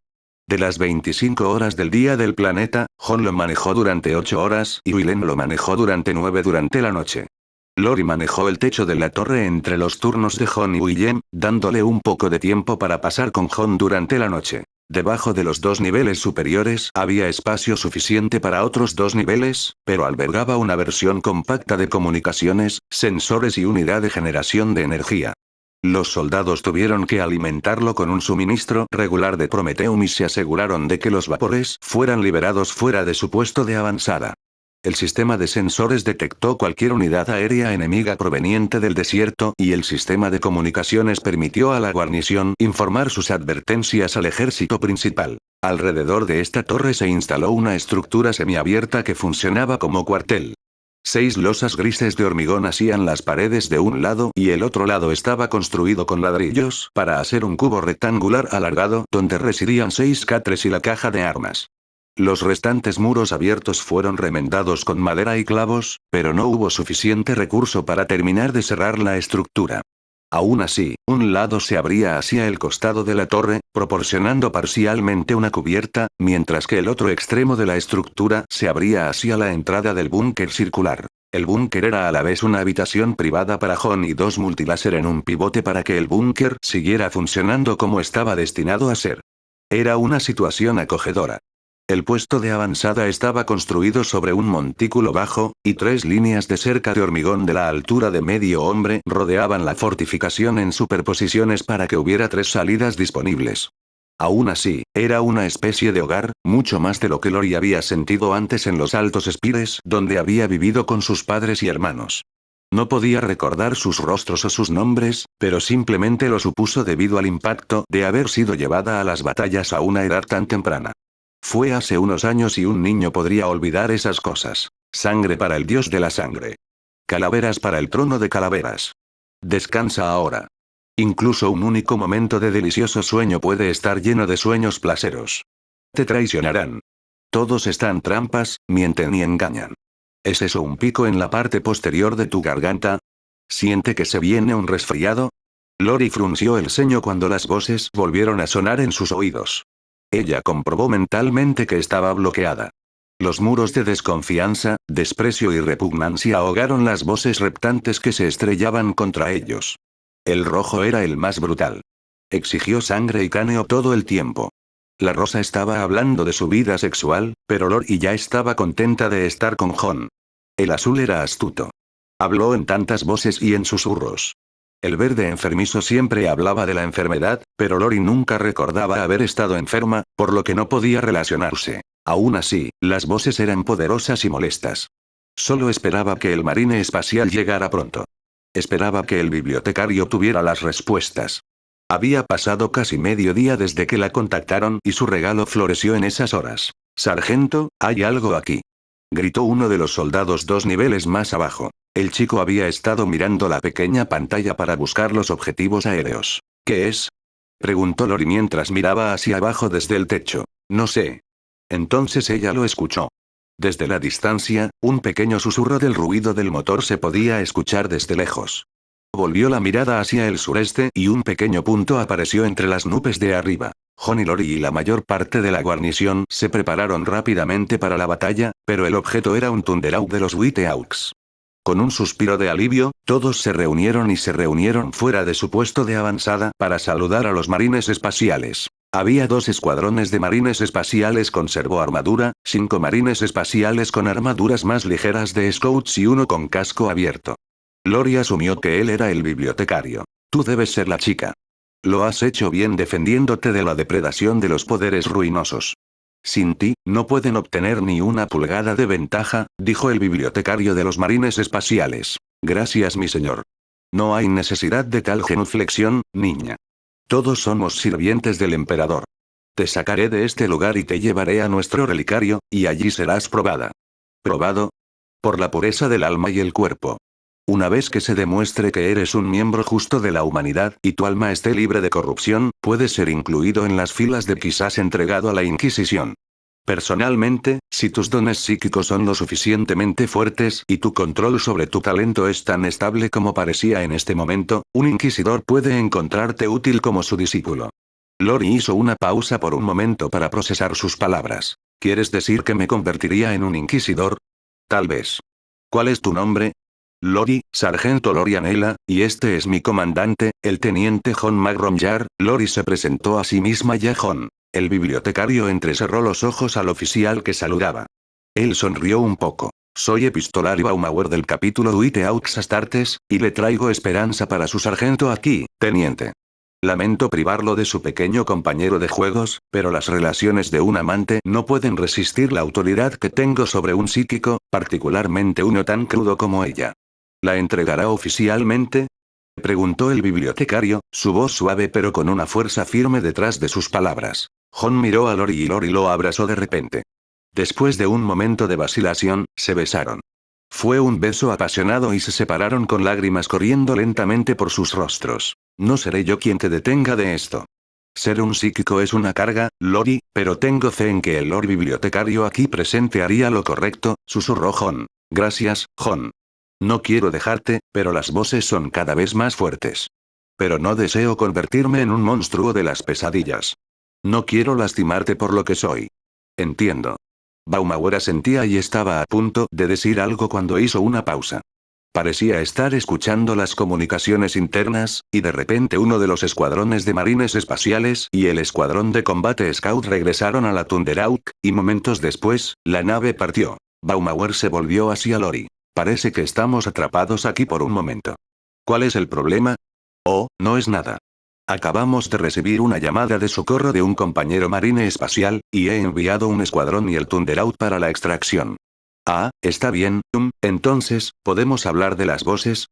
De las 25 horas del día del planeta, John lo manejó durante 8 horas y Willem lo manejó durante 9 durante la noche. Lori manejó el techo de la torre entre los turnos de John y Willem, dándole un poco de tiempo para pasar con John durante la noche. Debajo de los 2 niveles superiores había espacio suficiente para otros 2 niveles, pero albergaba una versión compacta de comunicaciones, sensores y unidad de generación de energía. Los soldados tuvieron que alimentarlo con un suministro regular de Prometheum y se aseguraron de que los vapores fueran liberados fuera de su puesto de avanzada. El sistema de sensores detectó cualquier unidad aérea enemiga proveniente del desierto y el sistema de comunicaciones permitió a la guarnición informar sus advertencias al ejército principal. Alrededor de esta torre se instaló una estructura semiabierta que funcionaba como cuartel. 6 losas grises de hormigón hacían las paredes de un lado y el otro lado estaba construido con ladrillos para hacer un cubo rectangular alargado donde residían 6 catres y la caja de armas. Los restantes muros abiertos fueron remendados con madera y clavos, pero no hubo suficiente recurso para terminar de cerrar la estructura. Aún así, un lado se abría hacia el costado de la torre, proporcionando parcialmente una cubierta, mientras que el otro extremo de la estructura se abría hacia la entrada del búnker circular. El búnker era a la vez una habitación privada para John y 2 multiláser en un pivote para que el búnker siguiera funcionando como estaba destinado a ser. Era una situación acogedora. El puesto de avanzada estaba construido sobre un montículo bajo, y 3 líneas de cerca de hormigón de la altura de medio hombre rodeaban la fortificación en superposiciones para que hubiera 3 salidas disponibles. Aún así, era una especie de hogar, mucho más de lo que Lori había sentido antes en los Altos Spires donde había vivido con sus padres y hermanos. No podía recordar sus rostros o sus nombres, pero simplemente lo supuso debido al impacto de haber sido llevada a las batallas a una edad tan temprana. Fue hace unos años y un niño podría olvidar esas cosas. Sangre para el dios de la sangre. Calaveras para el trono de calaveras. Descansa ahora. Incluso un único momento de delicioso sueño puede estar lleno de sueños placeros. Te traicionarán. Todos están trampas, mienten y engañan. ¿Es eso un pico en la parte posterior de tu garganta? ¿Siente que se viene un resfriado? Lori frunció el ceño cuando las voces volvieron a sonar en sus oídos. Ella comprobó mentalmente que estaba bloqueada. Los muros de desconfianza, desprecio y repugnancia ahogaron las voces reptantes que se estrellaban contra ellos. El rojo era el más brutal. Exigió sangre y cráneo todo el tiempo. La rosa estaba hablando de su vida sexual, pero Lori ya estaba contenta de estar con Jon. El azul era astuto. Habló en tantas voces y en susurros. El verde enfermizo siempre hablaba de la enfermedad, pero Lori nunca recordaba haber estado enferma, por lo que no podía relacionarse. Aún así, las voces eran poderosas y molestas. Solo esperaba que el marine espacial llegara pronto. Esperaba que el bibliotecario tuviera las respuestas. Había pasado casi medio día desde que la contactaron y su regalo floreció en esas horas. «Sargento, hay algo aquí», gritó uno de los soldados 2 niveles más abajo. El chico había estado mirando la pequeña pantalla para buscar los objetivos aéreos. «¿Qué es?», preguntó Lori mientras miraba hacia abajo desde el techo. «No sé». Entonces ella lo escuchó. Desde la distancia, un pequeño susurro del ruido del motor se podía escuchar desde lejos. Volvió la mirada hacia el sureste y un pequeño punto apareció entre las nubes de arriba. Jon y Lori y la mayor parte de la guarnición se prepararon rápidamente para la batalla, pero el objeto era un Thunderhawk de los White Hawks. Con un suspiro de alivio, todos se reunieron fuera de su puesto de avanzada para saludar a los marines espaciales. Había 2 escuadrones de marines espaciales con servoarmadura, 5 marines espaciales con armaduras más ligeras de scouts y 1 con casco abierto. Lori asumió que él era el bibliotecario. «Tú debes ser la chica. Lo has hecho bien defendiéndote de la depredación de los poderes ruinosos. Sin ti, no pueden obtener ni una pulgada de ventaja», dijo el bibliotecario de los marines espaciales. «Gracias, mi señor. No hay necesidad de tal genuflexión, niña. Todos somos sirvientes del emperador. Te sacaré de este lugar y te llevaré a nuestro relicario, y allí serás probada». «¿Probado?». «Por la pureza del alma y el cuerpo. Una vez que se demuestre que eres un miembro justo de la humanidad y tu alma esté libre de corrupción, puedes ser incluido en las filas de quizás entregado a la Inquisición. Personalmente, si tus dones psíquicos son lo suficientemente fuertes y tu control sobre tu talento es tan estable como parecía en este momento, un inquisidor puede encontrarte útil como su discípulo». Lori hizo una pausa por un momento para procesar sus palabras. «¿Quieres decir que me convertiría en un inquisidor?». «Tal vez». «¿Cuál es tu nombre?». «Lori, sargento Lori Anela, y este es mi comandante, el teniente Jon Magromyar». Lori se presentó a sí misma y a Jon. El bibliotecario entrecerró los ojos al oficial que saludaba. Él sonrió un poco. «Soy epistolario Baumauer del capítulo White Hawks Astartes, y le traigo esperanza para su sargento aquí, teniente. Lamento privarlo de su pequeño compañero de juegos, pero las relaciones de un amante no pueden resistir la autoridad que tengo sobre un psíquico, particularmente uno tan crudo como ella». «¿La entregará oficialmente?», preguntó el bibliotecario, su voz suave pero con una fuerza firme detrás de sus palabras. Jon miró a Lori y Lori lo abrazó de repente. Después de un momento de vacilación, se besaron. Fue un beso apasionado y se separaron con lágrimas corriendo lentamente por sus rostros. «No seré yo quien te detenga de esto. Ser un psíquico es una carga, Lori, pero tengo fe en que el Lord bibliotecario aquí presente haría lo correcto», susurró Jon. «Gracias, Jon. No quiero dejarte, pero las voces son cada vez más fuertes. Pero no deseo convertirme en un monstruo de las pesadillas. No quiero lastimarte por lo que soy». «Entiendo». Baumauer asentía y estaba a punto de decir algo cuando hizo una pausa. Parecía estar escuchando las comunicaciones internas, y de repente uno de los escuadrones de marines espaciales y el escuadrón de combate Scout regresaron a la Thunderhawk, y momentos después, la nave partió. Baumauer se volvió hacia Lori. «Parece que estamos atrapados aquí por un momento. ¿Cuál es el problema?». «Oh, no es nada. Acabamos de recibir una llamada de socorro de un compañero marine espacial, y he enviado un escuadrón y el Thunderhawk para la extracción». Ah, está bien, entonces, ¿podemos hablar de las voces?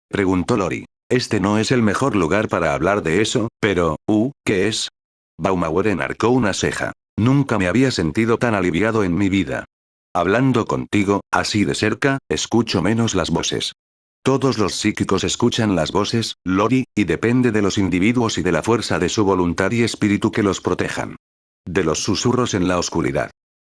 Preguntó Lori. Este no es el mejor lugar para hablar de eso, pero, ¿qué es? Baumauer enarcó una ceja. Nunca me había sentido tan aliviado en mi vida. Hablando contigo, así de cerca, escucho menos las voces. Todos los psíquicos escuchan las voces, Lori, y depende de los individuos y de la fuerza de su voluntad y espíritu que los protejan. De los susurros en la oscuridad.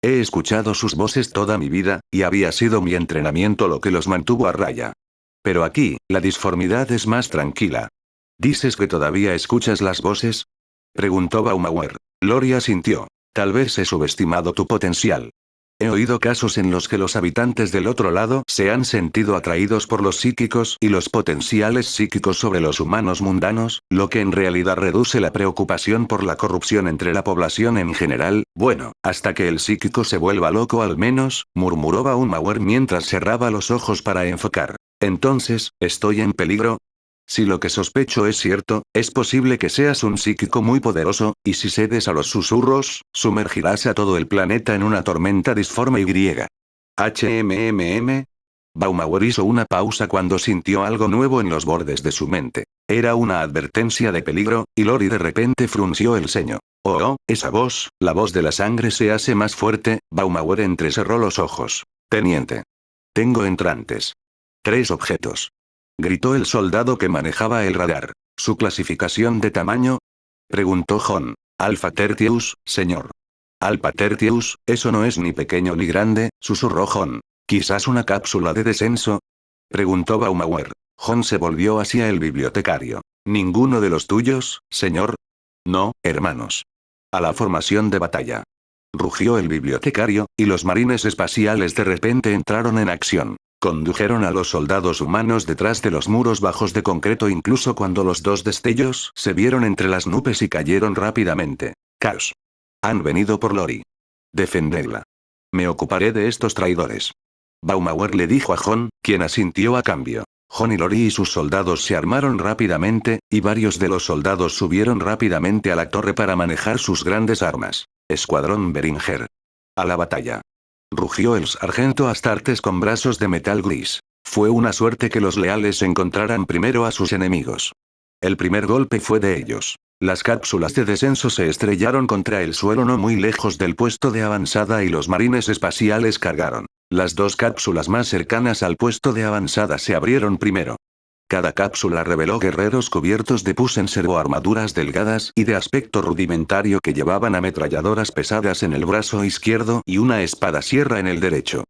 He escuchado sus voces toda mi vida, y había sido mi entrenamiento lo que los mantuvo a raya. Pero aquí, la disformidad es más tranquila. ¿Dices que todavía escuchas las voces? Preguntó Baumauer. Lori asintió. Tal vez he subestimado tu potencial. He oído casos en los que los habitantes del otro lado se han sentido atraídos por los psíquicos y los potenciales psíquicos sobre los humanos mundanos, lo que en realidad reduce la preocupación por la corrupción entre la población en general. Bueno, hasta que el psíquico se vuelva loco al menos, murmuró Baumauer mientras cerraba los ojos para enfocar. Entonces, ¿estoy en peligro? Si lo que sospecho es cierto, es posible que seas un psíquico muy poderoso, y si cedes a los susurros, sumergirás a todo el planeta en una tormenta disforme y. Baumauer hizo una pausa cuando sintió algo nuevo en los bordes de su mente. Era una advertencia de peligro, y Lori de repente frunció el ceño. Oh, esa voz, la voz de la sangre se hace más fuerte. Baumauer entrecerró los ojos. Teniente. Tengo entrantes. 3 objetos. Gritó el soldado que manejaba el radar. ¿Su clasificación de tamaño? Preguntó John. Alpha Tertius, señor. Alpha Tertius, eso no es ni pequeño ni grande, susurró John. ¿Quizás una cápsula de descenso? Preguntó Baumauer. John se volvió hacia el bibliotecario. ¿Ninguno de los tuyos, señor? No, hermanos. A la formación de batalla. Rugió el bibliotecario, y los marines espaciales de repente entraron en acción. Condujeron a los soldados humanos detrás de los muros bajos de concreto incluso cuando los 2 destellos se vieron entre las nubes y cayeron rápidamente. Caos. Han venido por Lori. Defendedla. Me ocuparé de estos traidores. Baumauer le dijo a John, quien asintió a cambio. John y Lori y sus soldados se armaron rápidamente, y varios de los soldados subieron rápidamente a la torre para manejar sus grandes armas. Escuadrón Beringer. A la batalla. Rugió el sargento Astartes con brazos de metal gris. Fue una suerte que los leales encontraran primero a sus enemigos. El primer golpe fue de ellos. Las cápsulas de descenso se estrellaron contra el suelo no muy lejos del puesto de avanzada y los marines espaciales cargaron. Las 2 cápsulas más cercanas al puesto de avanzada se abrieron primero. Cada cápsula reveló guerreros cubiertos de pus en servoarmaduras delgadas y de aspecto rudimentario que llevaban ametralladoras pesadas en el brazo izquierdo y una espada sierra en el derecho.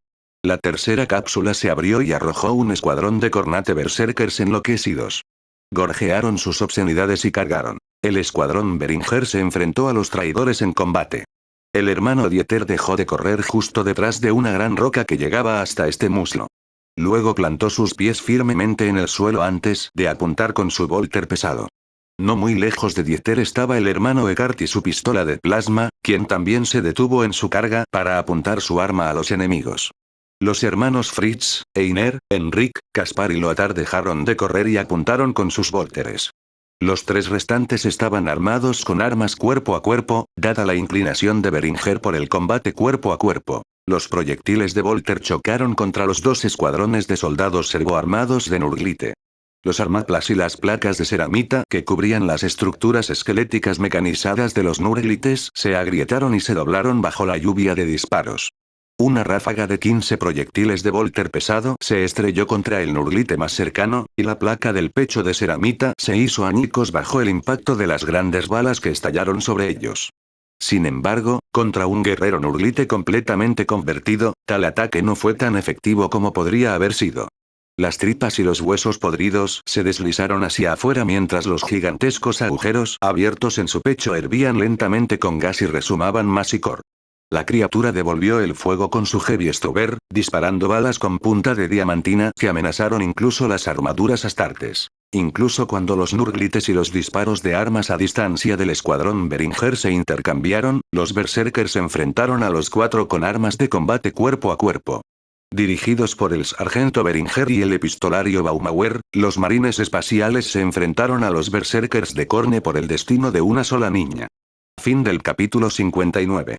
La tercera cápsula se abrió y arrojó un escuadrón de Kornate berserkers enloquecidos. Gorjearon sus obscenidades y cargaron. El escuadrón Beringer se enfrentó a los traidores en combate. El hermano Dieter dejó de correr justo detrás de una gran roca que llegaba hasta este muslo. Luego plantó sus pies firmemente en el suelo antes de apuntar con su volter pesado. No muy lejos de Dieter estaba el hermano Eckhart y su pistola de plasma, quien también se detuvo en su carga para apuntar su arma a los enemigos. Los hermanos Fritz, Einer, Enric, Caspar y Lothar dejaron de correr y apuntaron con sus volteres. Los 3 restantes estaban armados con armas cuerpo a cuerpo, dada la inclinación de Beringer por el combate cuerpo a cuerpo. Los proyectiles de Volter chocaron contra los 2 escuadrones de soldados servoarmados de Nurglite. Los armaplas y las placas de ceramita que cubrían las estructuras esqueléticas mecanizadas de los Nurglites se agrietaron y se doblaron bajo la lluvia de disparos. Una ráfaga de 15 proyectiles de Volter pesado se estrelló contra el Nurglite más cercano, y la placa del pecho de ceramita se hizo añicos bajo el impacto de las grandes balas que estallaron sobre ellos. Sin embargo, contra un guerrero Nurglite completamente convertido, tal ataque no fue tan efectivo como podría haber sido. Las tripas y los huesos podridos se deslizaron hacia afuera mientras los gigantescos agujeros abiertos en su pecho hervían lentamente con gas y resumaban más icor. La criatura devolvió el fuego con su Heavy Stubber, disparando balas con punta de diamantina que amenazaron incluso las armaduras Astartes. Incluso cuando los Nurglites y los disparos de armas a distancia del escuadrón Beringer se intercambiaron, los berserkers se enfrentaron a los 4 con armas de combate cuerpo a cuerpo. Dirigidos por el sargento Beringer y el epistolario Baumauer, los marines espaciales se enfrentaron a los berserkers de Korne por el destino de una sola niña. Fin del capítulo 59.